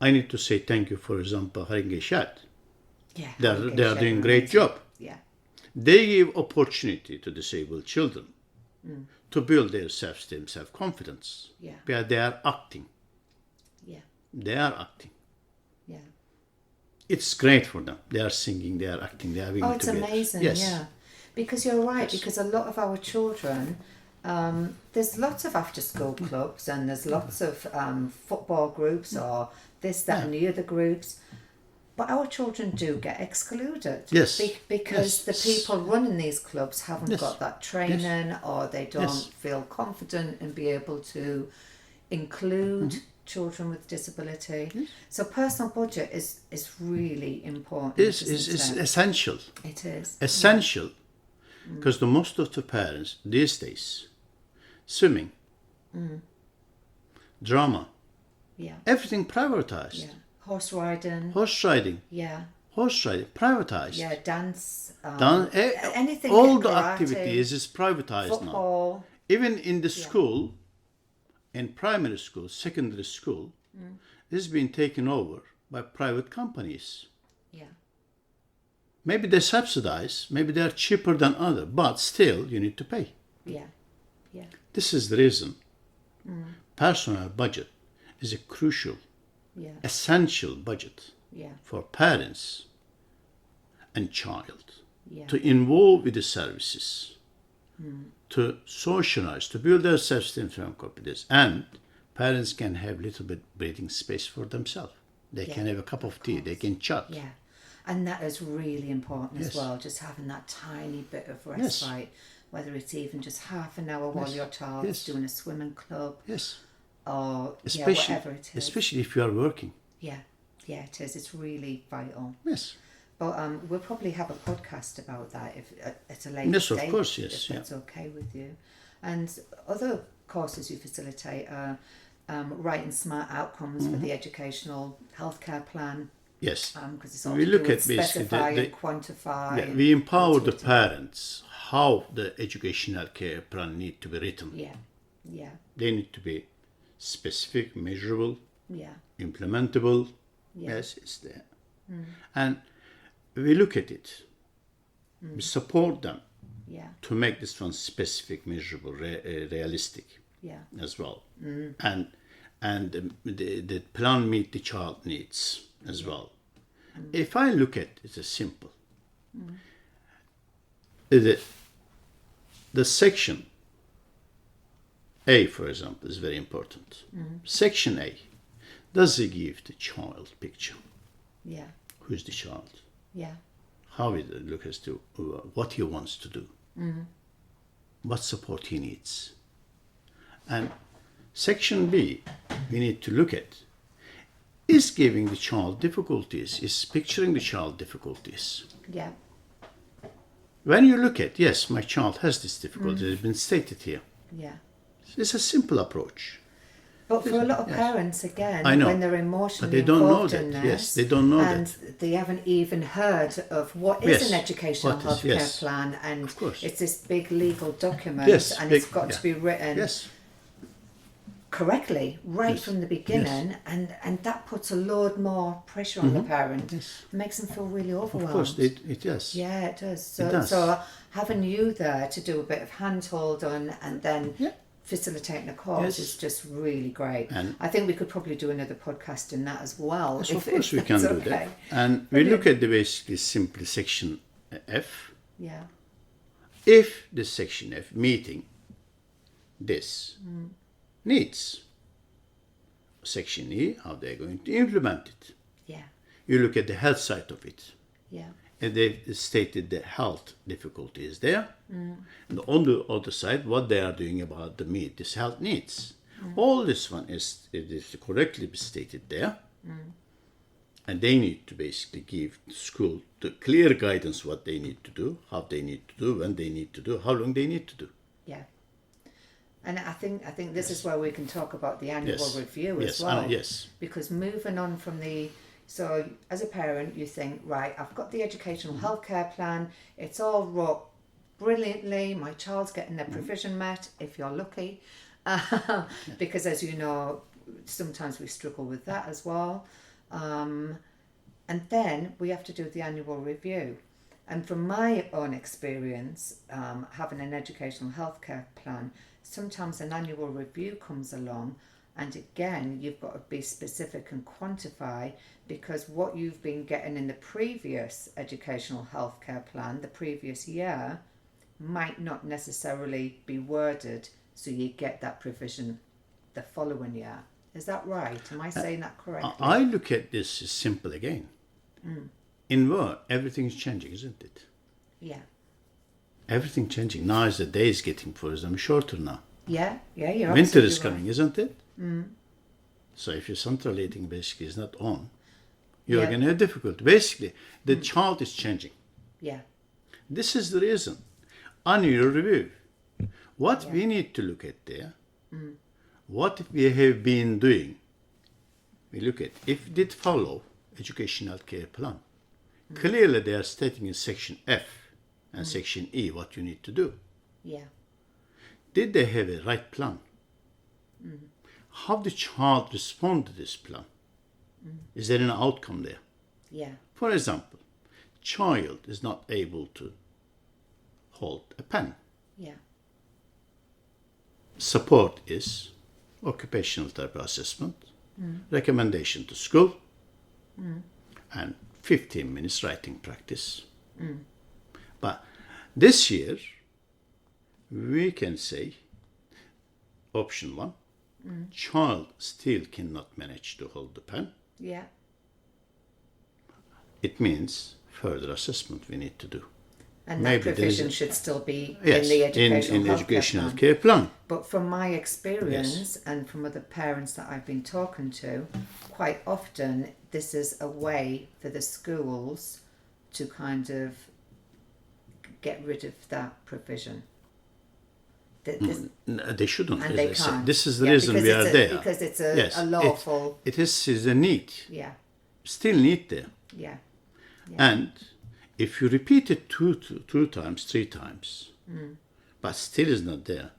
I need to say thank you, for example, Haringey Shat. yeah. They are doing great job. Yeah, They give opportunity to disabled children to build their self-esteem, self-confidence. yeah, Where they are acting. yeah, They are acting. yeah. It's great for them. They are singing, they are acting, they are having Oh, it's together. amazing, Yes. yeah. Because you're right, Yes. because a lot of our children, there's lots of after school clubs and there's lots of football groups or this, that, and the other groups. But our children do get excluded. Yes. Because Yes. the people running these clubs haven't Yes. got that training or they don't Yes. feel confident and be able to include children with disability. So personal budget is really important. This isn't is it? essential. It is. Essential. Because the most of the parents these days, swimming, drama, Yeah. everything privatized. Yeah. Horse riding. Horse riding, Yeah. privatized. Yeah. Dance. Anything. All the karate, activities is privatized now. football. Even in the school, in primary school, secondary school, this has been taken over by private companies. Yeah. Maybe they subsidize, maybe they are cheaper than other, but still you need to pay. Yeah. Yeah. This is the reason personal budget is a crucial, Yeah. essential budget Yeah. for parents and child Yeah. to involve with the services, to socialize, to build their self-esteem and confidence, and parents can have little bit breathing space for themselves. They Yeah, can have a cup of tea, they can chat. Yeah. And that is really important as Yes. well, just having that tiny bit of Yes. respite, whether it's even just half an hour while Yes. your child's Yes. doing a swimming club Yes, or especially, whatever it is. especially if you are working. Yeah, yeah, it is. It's really vital. Yes. But we'll probably have a podcast about that if at a later Yes, of date, course, yes, if yeah. that's okay with you. And other courses you facilitate are writing smart outcomes for the educational healthcare plan, Yes. because it's all We to look do with at basically specify the- and quantify. Yeah, and we empower the activity. parents how the educational care plan need to be written. Yeah, yeah, They need to be specific, measurable, yeah, implementable. Yeah. Yes, it's there. And we look at it. We support them yeah, to make this one specific, measurable, realistic yeah, as well. And the plan meet the child needs as well. If I look at it as simple, the section A, for example, is very important. Section A, does it give the child picture? yeah, Who's the child? yeah, How it looks as to what he wants to do, what support he needs. And Section B, we need to look at, is giving the child difficulties, is picturing the child difficulties. Yeah. When you look at, yes, my child has this difficulty, it's been stated here. Yeah. It's a simple approach. But for a lot of Yes. parents, again, I know, when they're but emotionally they don't know involved in that. this, Yes, they don't know and that. they haven't even heard of what is Yes, an educational what is, healthcare yes. plan, and Of course. it's this big legal document, Yes, and big- it's got yeah. to be written Yes, correctly right Yes. from the beginning, and that puts a load more pressure on the parent. Yes. Makes them feel really overwhelmed. of course, it does. Yeah, it does. So, does. so having you there to do a bit of handhold on and then Yeah. facilitating the course Yes. is just really great. And- I think we could probably do another podcast in that as well. Yes, if- of course if we can that's do okay. that. And we look at the basically simply section F. Yeah, If the section F meeting this needs, section E, how they're going to implement it. yeah, You look at the health side of it. yeah, And they've stated the health difficulty is there. And on the other side, what they are doing about this health needs. All this one is correctly stated there. And they need to basically give the school the clear guidance what they need to do, how they need to do, when they need to do, how long they need to do. yeah. And I think this is where we can talk about the annual Yes. review Yes, as well. yes. Because moving on from so as a parent, you think, right, I've got the educational healthcare plan. It's all wrote brilliantly. My child's getting their provision met, if you're lucky. Because as you know, sometimes we struggle with that as well. And then we have to do the annual review. And from my own experience, having an educational healthcare plan, sometimes an annual review comes along, and again, you've got to be specific and quantify, because what you've been getting in the previous educational healthcare plan, the previous year, might not necessarily be worded so you get that provision the following year. Is that right? Am I saying that correctly? I look at this as simple again. In war, everything's changing, isn't it? Yeah. Everything changing. Now is the days getting for them shorter now. Yeah, you're Winter absolutely is coming, right. isn't it? So if your central heating basically is not on, you're Yeah. going to have difficulty. Basically, the child is changing. Yeah, This is the reason. Annual review. What Yeah. we need to look at there, what we have been doing, we look at if it did follow educational care plan. Clearly they are stating in section F and section E what you need to do. yeah, Did they have a right plan? How the child respond to this plan? Is there an outcome there? yeah, For example, child is not able to hold a pen. yeah, Support is occupational therapy assessment, recommendation to school, and 15 minutes writing practice. But this year, we can say, option one, child still cannot manage to hold the pen. yeah. It means further assessment we need to do. And Maybe that there is provision a- should still be Yes, in the educational in healthcare educational plan. care plan. But from my experience and from other parents that I've been talking to, quite often this is a way for the schools to kind of get rid of that provision. They shouldn't, And as they I said. can't. This is the Yeah, reason because we are it's there. because it's a, Yes, a lawful. It is a need, Yeah, still need there. yeah, And if you repeat it two times, three times, but still is not there,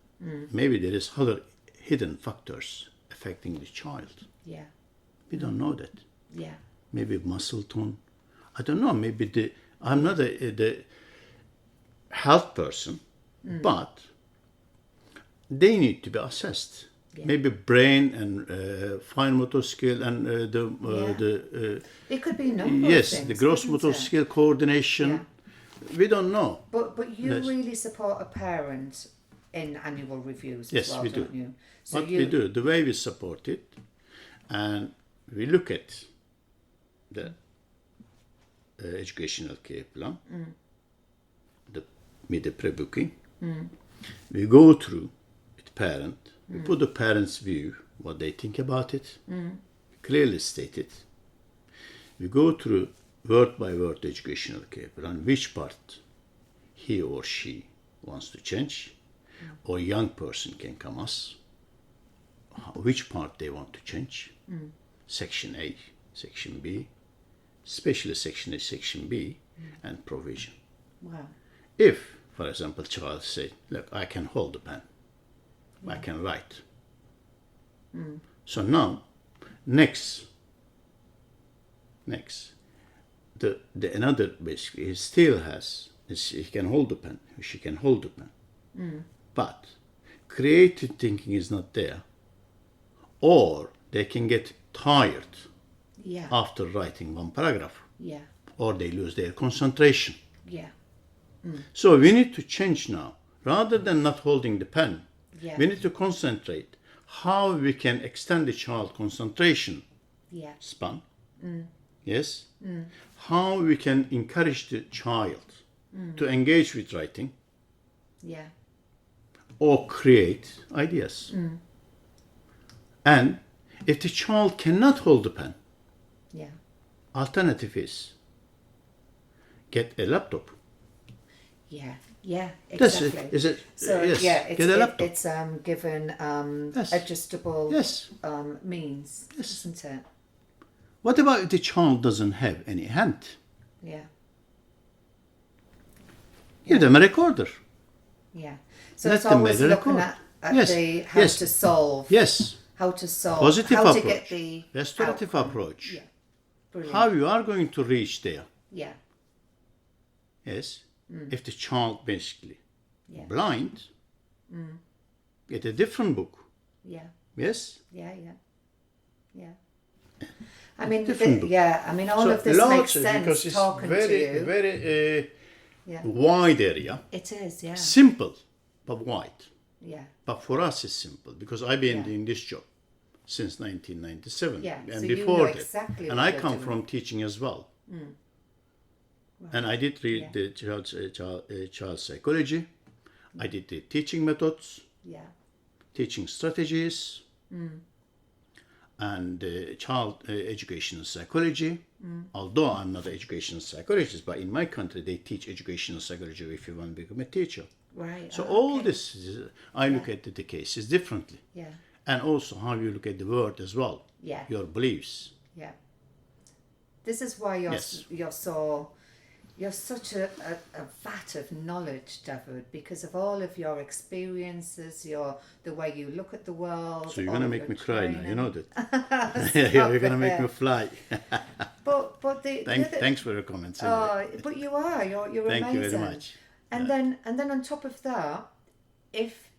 maybe there is other hidden factors affecting the child. yeah, We don't know that. yeah, Maybe muscle tone. I don't know. Maybe I'm not the health person, but they need to be assessed. Yeah. Maybe brain and fine motor skill and the It could be a number yes, of things. the gross couldn't motor it? skill coordination. Yeah. We don't know. But you Yes. really support a parent in annual reviews Yes, as well, we do. don't you? So What we do, the way we support it, and we look at the educational care plan, with the pre-booking. We go through with parent We put the parents' view, what they think about it, clearly stated. We go through word by word educational care plan, which part he or she wants to change, or young person can come us, which part they want to change, section A, section B, especially section A, section B, and provision. Wow. If, for example, child say, look, I can hold the pen, I can write. So now, next, the another basically, he still has, he can hold the pen, she can hold the pen, but creative thinking is not there, or they can get tired Yeah. after writing one paragraph, Yeah. or they lose their concentration. Yeah. So we need to change now. Rather than not holding the pen, Yeah. we need to concentrate how we can extend the child concentration Yeah. span. Yes? How we can encourage the child to engage with writing Yeah. or create ideas. And if the child cannot hold the pen, Yeah. alternative is get a laptop. Yeah. Yeah. That's Exactly. it. Is it? So Yes. yeah, it's Get a laptop. it's given Yes. adjustable Yes. means, Yes. isn't it? What about if the child doesn't have any hand? Yeah. Give them a recorder. Yeah. So Let it's them always make a looking record. at Yes. the how Yes. to solve. Yes. How to solve. Positive how approach. to get the Restorative outcome. approach. Yeah. Brilliant. How you are going to reach there. Yeah. Yes. If the child basically Yeah. blind, get a different book. Yeah. Yes. Yeah. Yeah. Yeah. I mean, different book. yeah. I mean, all of this makes sense because it's talking very, to you. very Yeah. wide area. It is. Yeah. Simple, but wide. Yeah. But for us, it's simple because I've been Yeah. doing this job since 1997 Yeah, and so you before know that. exactly And what I you're come doing. from teaching as well. And I did read Yeah. the child psychology. I did the teaching methods, Yeah. teaching strategies, and child educational psychology. Although I'm not an educational psychologist, but in my country they teach educational psychology if you want to become a teacher. Right. So oh, all okay. this, I look at the cases differently. Yeah. And also how you look at the world as well. Yeah. Your beliefs. Yeah. This is why you're Yes. you're such a vat of knowledge, Davut, because of all of your experiences, the way you look at the world. So you're all going to of make your me cry now, you know training. that. You're going to make me fly. But the other, Thanks for your comments. Anyway. but you are you're Thank amazing. you very much. And then on top of that, if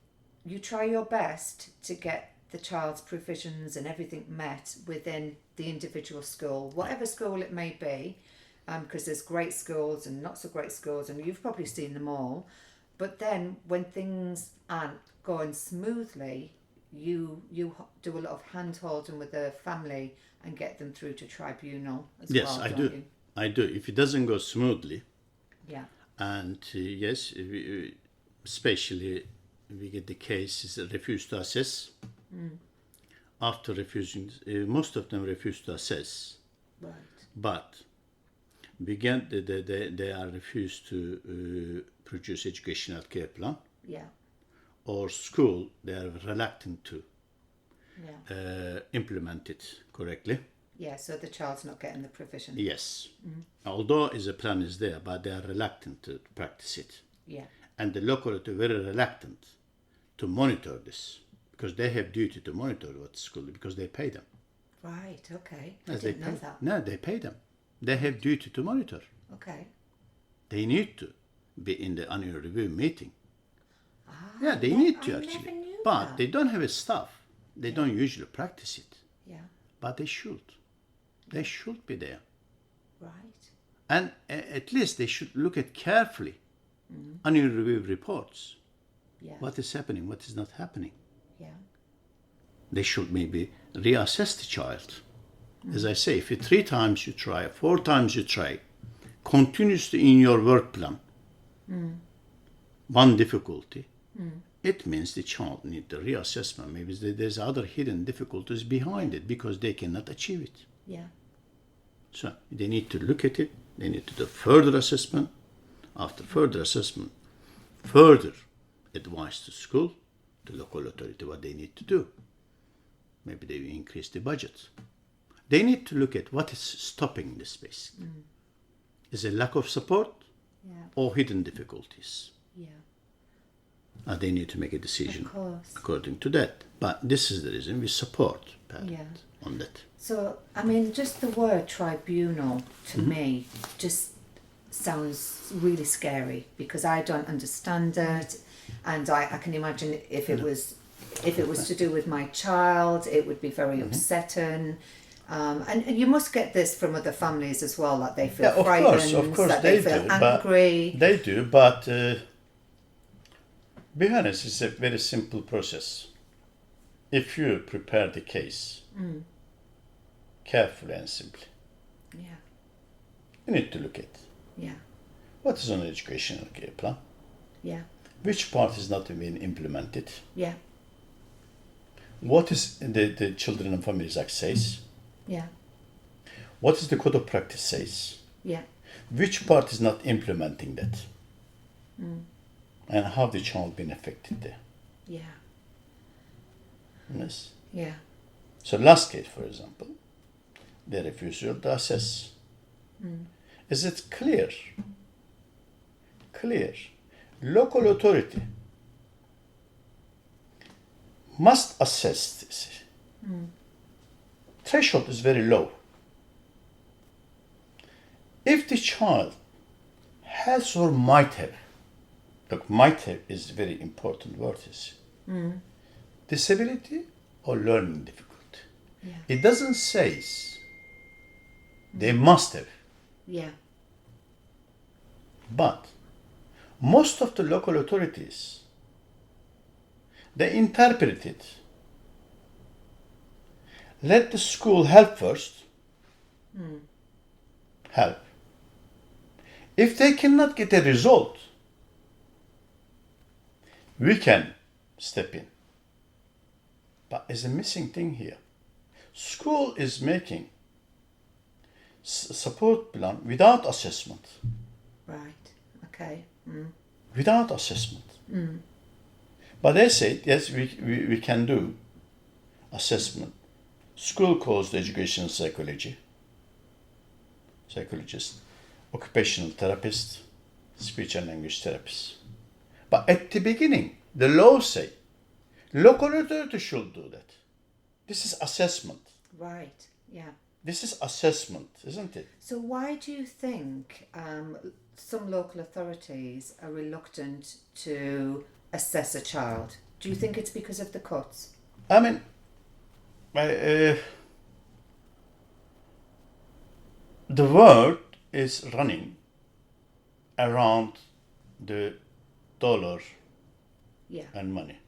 you try your best to get the child's provisions and everything met within the individual school, whatever school it may be, because there's great schools and not so great schools, and you've probably seen them all. But then when things aren't going smoothly, you do a lot of hand holding with the family and get them through to tribunal as Yes, well. I don't do. you? I do. If it doesn't go smoothly, Yeah. and yes, especially we get the cases that refuse to assess. After refusing, most of them refuse to assess, Right. but they are refused to produce educational care plan, Yeah. or school they are reluctant to Yeah. implement it correctly. Yeah. So the child's not getting the provision. Yes, although a plan is there, but they are reluctant to practice it, Yeah. and the local authority very reluctant to monitor this because they have duty to monitor what school because they pay them. Right. Okay. I Yes, didn't they know pay. that. No, they pay them. They have duty to monitor. Okay. They need to be in the annual review meeting. Ah, Yeah, they I need to never actually. knew But that. they don't have a staff. They don't usually practice it. Yeah. But they should. They should be there. Right. And at least they should look at carefully annual review reports. Yeah. What is happening, what is not happening. Yeah. They should maybe reassess the child. As I say, if 3 times you try, 4 times you try, continuously in your work plan, one difficulty, it means the child needs the reassessment. Maybe there's other hidden difficulties behind it because they cannot achieve it. Yeah. So they need to look at it. They need to do further assessment. After further assessment, further advice to school, to local authority, what they need to do. Maybe they will increase the budget. They need to look at what is stopping this space. Is it lack of support or hidden difficulties? Yeah. They need to make a decision Of course. according to that. But this is the reason we support parents on that. So, I mean, just the word tribunal to me just sounds really scary because I don't understand it, and I can imagine if it was to do with my child, it would be very upsetting. And you must get this from other families as well, that they feel frightened, of course that they feel angry. They do, but be honest, it's a very simple process. If you prepare the case carefully and simply, you need to look at what is on the educational care plan, which part is not being implemented, what is the Children and Families Act says, what is the Code of Practice says, which part is not implementing that, and how the child been affected there. Yes. So last case, for example, the refusal to assess. Is it clear? Local authority must assess this. Threshold is very low. If the child has or might have, look, might have is a very important word, disability or learning difficulty. It doesn't say they must have. But most of the local authorities, they interpret it. Let the school help first. Help. If they cannot get a result, we can step in. But there's a missing thing here. School is making support plan without assessment. Right. Okay. Without assessment. But they say, yes, we can do assessment. School calls the educational psychologist, occupational therapist, speech and language therapist. But at the beginning, the law say, local authority should do that. This is assessment. Right. Yeah. This is assessment, isn't it? So why do you think some local authorities are reluctant to assess a child? Do you think it's because of the cuts? I mean, the world is running around the dollar and money.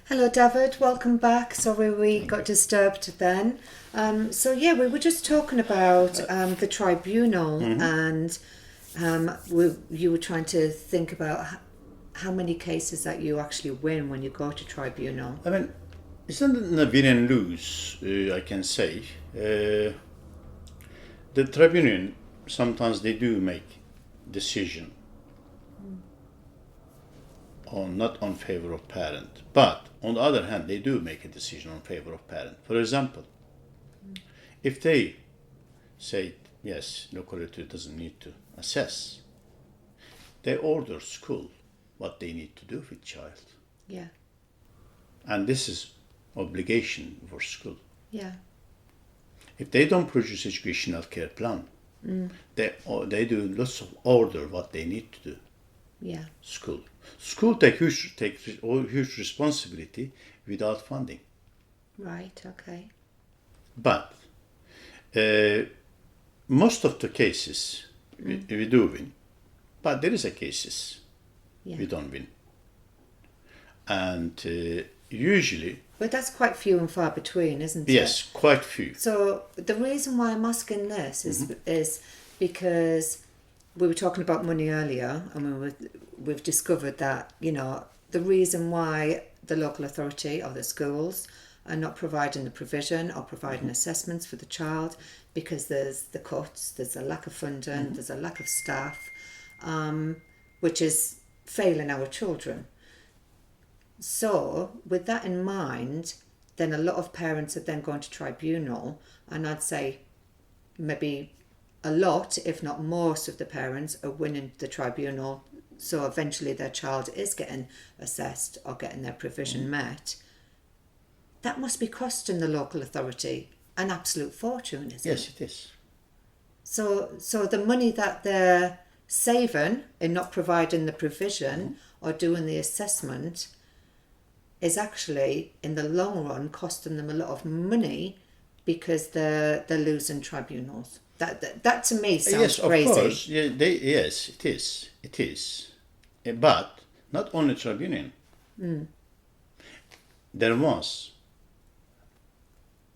Hello, Davut. Welcome back. Sorry we got disturbed then. We were just talking about the tribunal, and you were trying to think about how many cases that you actually win when you go to tribunal. I mean, it's not a win and lose, I can say. The tribunal, sometimes they do make decision not on favor of parent, but on the other hand, they do make a decision on favor of parent. For example, if they say, yes, local authority doesn't need to assess, they order school what they need to do with child. Yeah. And this is obligation for school. Yeah. If they don't produce educational care plan, they do lots of order what they need to do. Yeah. School take huge responsibility without funding. Right. Okay. But most of the cases we do win, but there is a cases we don't win, and usually. But that's quite few and far between, isn't it? Yes, quite few. So the reason why I'm asking this is because we were talking about money earlier, and we've discovered that the reason why the local authority or the schools are not providing the provision or providing assessments for the child, because there's the cuts, there's a lack of funding, there's a lack of staff, which is failing our children. So with that in mind, then a lot of parents are then going to tribunal, and I'd say maybe a lot, if not most of the parents are winning the tribunal, so eventually their child is getting assessed or getting their provision met. That must be costing the local authority an absolute fortune, isn't it? Yes, it is. So the money that they're saving in not providing the provision or doing the assessment is actually, in the long run, costing them a lot of money, because they're losing tribunals. That to me sounds crazy. Of course. Yeah, yes, it is. It is. But not only tribunal. There was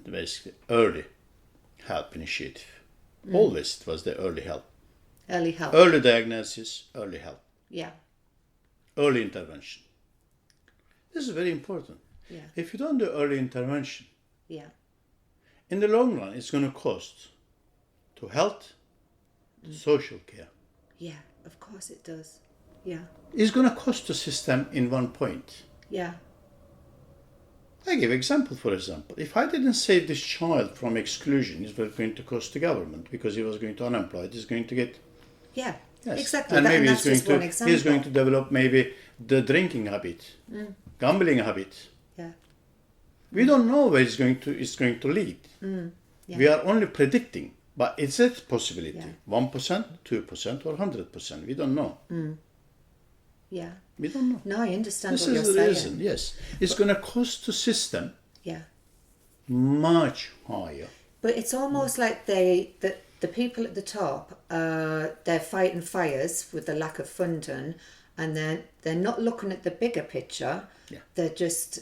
basically early help initiative. Always it was the early help. Early help. Early diagnosis, early help. Yeah. Early intervention. This is very important. Yeah. If you don't do early intervention, Yeah. in the long run, it's going to cost to health, to social care. Yeah, of course it does. Yeah. It's going to cost the system in one point. Yeah. I give example, for example. If I didn't save this child from exclusion, it was going to cost the government, because he was going to unemployed. He's going to get... Yeah, Yes. exactly. And maybe that's just one example. he's going to develop maybe the drinking habit, gambling habit. Yeah. We don't know where it's going to lead. Yeah. We are only predicting, but it's a possibility. Yeah. 1%, 2%, or 100%. We don't know. Yeah. We don't know. No, I understand This what is you're the saying. reason. Yes, it's going to cost the system Yeah. much higher. But it's almost like the people at the top, they're fighting fires with the lack of funding, and they're not looking at the bigger picture. Yeah. They're just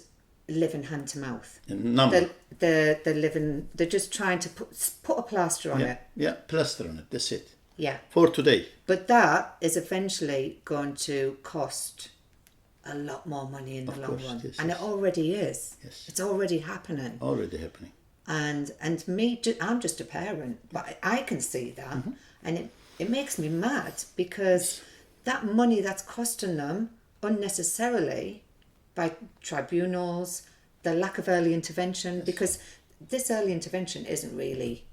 living hand to mouth. Number. They're just trying to put a plaster on Yeah, it. yeah, plaster on it. That's it. Yeah. For today. But that is eventually going to cost a lot more money in the Of long course, run. yes, And yes. it already is. Yes. It's already happening. Already happening. And me, I'm just a parent, but I can see that. And it makes me mad, because that money that's costing them unnecessarily by tribunals, the lack of early intervention, because this early intervention isn't really,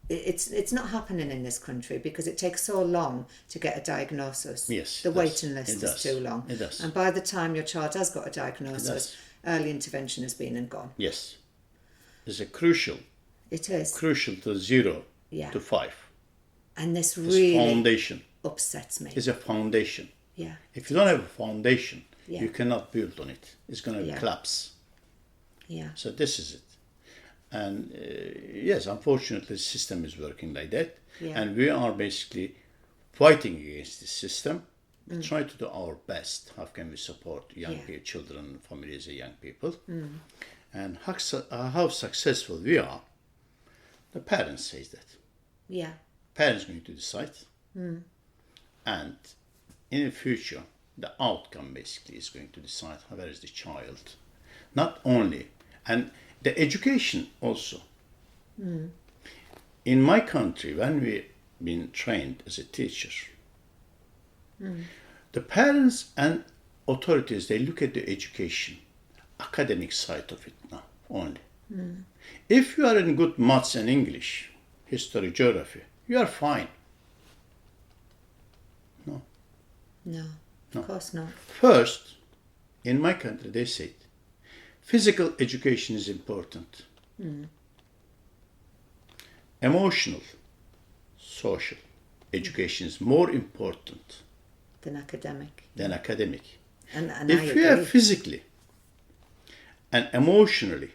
it's not happening in this country, because it takes so long to get a diagnosis. Yes, The it does. waiting list It is does. too long. It does. And by the time your child has got a diagnosis, does. early intervention has been and gone. Yes. It's a crucial It is. to 0 Yeah. to 5. And this It's really foundation. upsets me. It's a foundation. Yeah. If you don't have a foundation, Yeah. you cannot build on it. It's going to Yeah. collapse. Yeah. So this is it. And yes, unfortunately, the system is working like that. Yeah. And we are basically fighting against this system. We try to do our best. How can we support young Yeah. children, families, and young people? And how successful we are, the parents says that. Yeah. Parents going to decide. And in the future, the outcome basically is going to decide where is the child. Not only, and the education also. In my country, when we've been trained as a teacher, the parents and authorities, they look at the education, academic side of it now only. If you are in good maths and English, history, geography, you are fine. No. No. Of course not. First, in my country, they said, physical education is important. Emotional, social education is more important Than academic. than academic. And I If you are agree. physically and emotionally,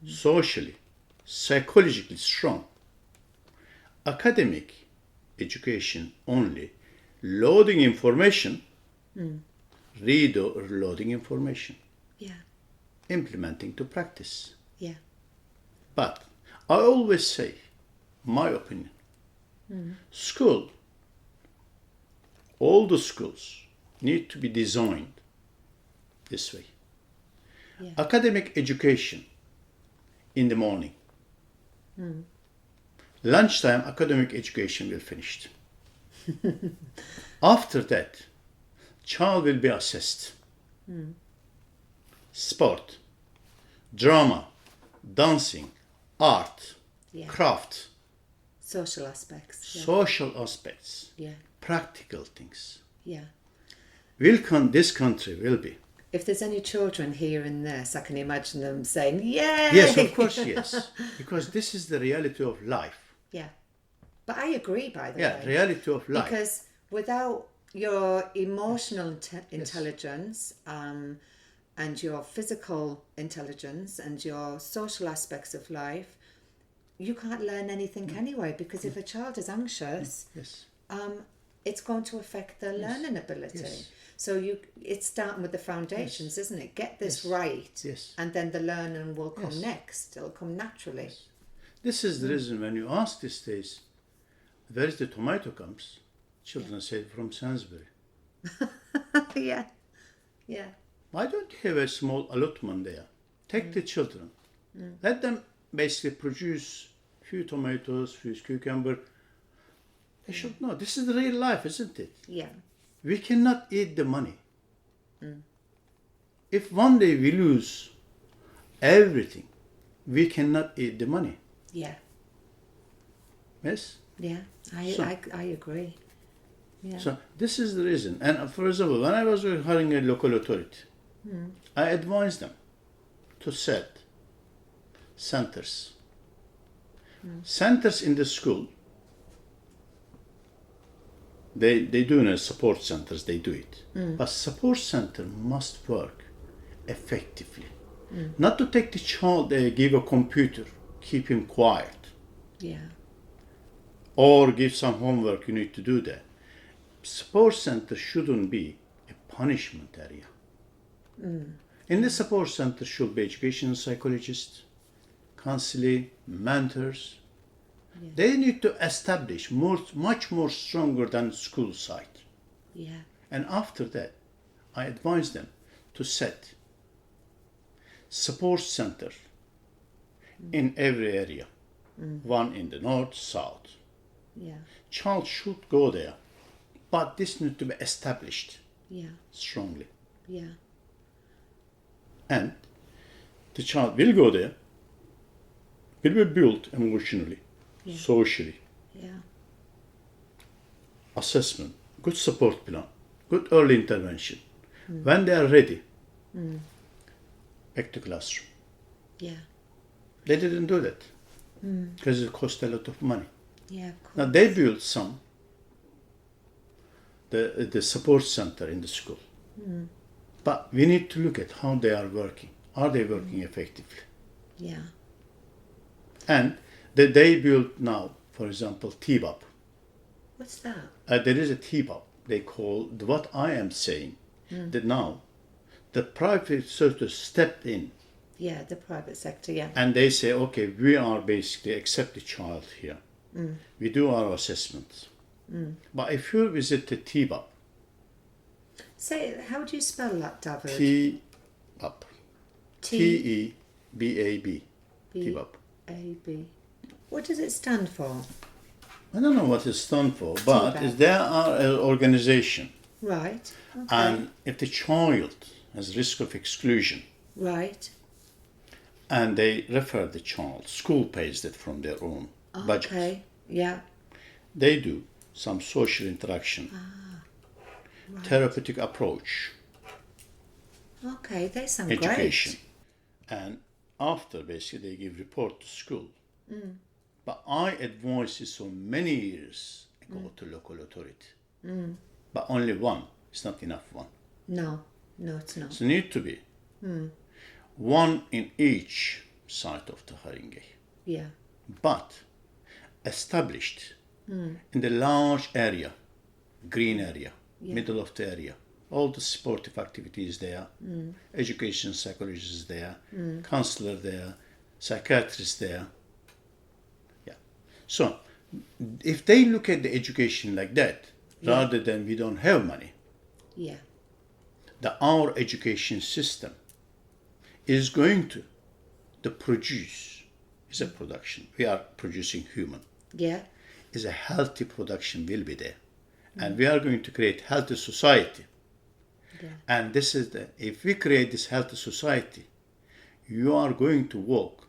socially, psychologically strong, academic education only loading information, reloading information, Yeah. implementing to practice. Yeah. But I always say, my opinion, school, all the schools need to be designed this way. Yeah. Academic education in the morning. Lunchtime, academic education will finish. After that, child will be assessed. Sport, drama, dancing, art, Yeah. craft, Social aspects. Yeah. social aspects, Yeah. practical things. Yeah. This country will be. If there's any children hearing this, I can imagine them saying, "Yay!" Yes, of course, yes. Because this is the reality of life. Yeah. But I agree, by the Yeah, way. reality of life. Because without your emotional intelligence and your physical intelligence and your social aspects of life, you can't learn anything anyway. Because if a child is anxious, Yes. it's going to affect their learning ability. Yes. So it's starting with the foundations, isn't it? Get this Yes. right, Yes. and then the learning will come Yes. next. It'll come naturally. This is the reason when you ask these days, where is the tomato comes? Children say from Sainsbury. Yeah, yeah, Why don't you have a small allotment there? Take the children. Let them basically produce few tomatoes, few cucumber. They should know. This is the real life, isn't it? yeah, We cannot eat the money. If one day we lose everything, we cannot eat the money. yeah, Yes? yeah. I agree. Yeah. So this is the reason. And for example, when I was with Haringey Local Authority, I advised them to set centers. Centers in the school, they do in support centers, they do it. But support center must work effectively. Not to take the child, give a computer, keep him quiet, Yeah, or give some homework, you need to do that. Support center shouldn't be a punishment area. In the support center should be education psychologists, counseling, mentors. Yeah. They need to establish much more stronger than school side. yeah, And after that, I advise them to set support center in every area. One in the north, south. yeah, Child should go there, but this needs to be established yeah, strongly. yeah, And the child will go there, will be built emotionally, Yeah. socially, yeah, assessment, good support plan, good early intervention. When they are ready, back to classroom. yeah, They didn't do that because it cost a lot of money. yeah, of course. Now they built the support center in the school. But we need to look at how they are working. Are they working effectively? Yeah, And they built now, for example, TBAP. what's that? There is a TBAP. They call what I am saying that now the private sector stepped in Yeah, the private sector. Yeah, and they say, okay, we are basically accept the child here. We do our assessments. But if you visit the TBAP, say, how do you spell that, Davut? TBAP, TEBAB, TBAP. B-A-B. What does it stand for? I don't know what it stands for, but TBAB. there are an organization, Right. Okay. and if the child has risk of exclusion, Right. and they refer the child, school pays that from their own budget. Okay. Yeah. They do some social interaction, Right. therapeutic approach, Okay, they sound education, and after basically they give report to school. But I advised it so many years ago to local authority. But only one. It's not enough one. great. No, it's not. So need to be one in each side of the Haringey, Yeah. but established in the large area, green area, middle of the area. All the sportive activities there, education psychologists there, counselor there, psychiatrist there. Yeah. So if they look at the education like that, rather than we don't have money, Yeah. that our education system is going to produce, is a production. We are producing human. Yeah. Is a healthy production will be there. And we are going to create healthy society. Yeah. And this is if we create this healthy society, you are going to walk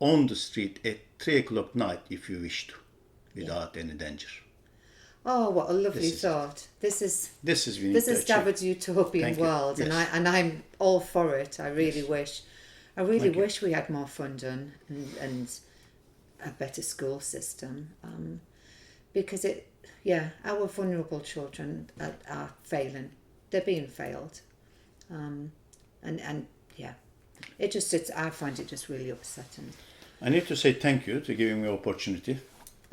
on the street at 3 o'clock night if you wish to, without any danger. Oh, what a lovely thought! This is Davut's utopian world, yes. and I'm all for it. I really wish we had more funding and a better school system, because our vulnerable children are failing. They're being failed, I find it just really upsetting. I need to say thank you to giving me the opportunity.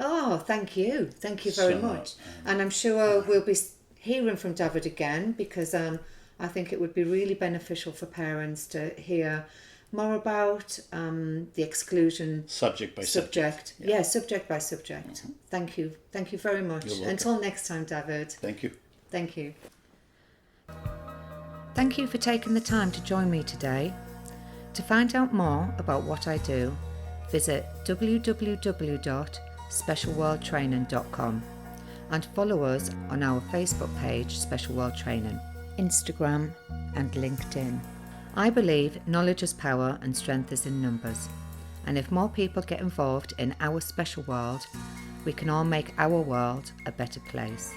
Oh, thank you very much. And I'm sure we'll be hearing from Davut again, because I think it would be really beneficial for parents to hear more about the exclusion subject by subject. Yeah, subject by subject. Mm-hmm. Thank you very much. Until next time, Davut. Thank you. Thank you. Thank you for taking the time to join me today. To find out more about what I do, visit www.specialworldtraining.com and follow us on our Facebook page, Special World Training, Instagram and LinkedIn. I believe knowledge is power and strength is in numbers. And if more people get involved in our special world, we can all make our world a better place.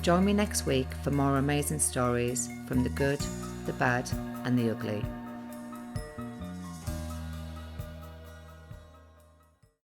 Join me next week for more amazing stories from the good, the bad and the ugly.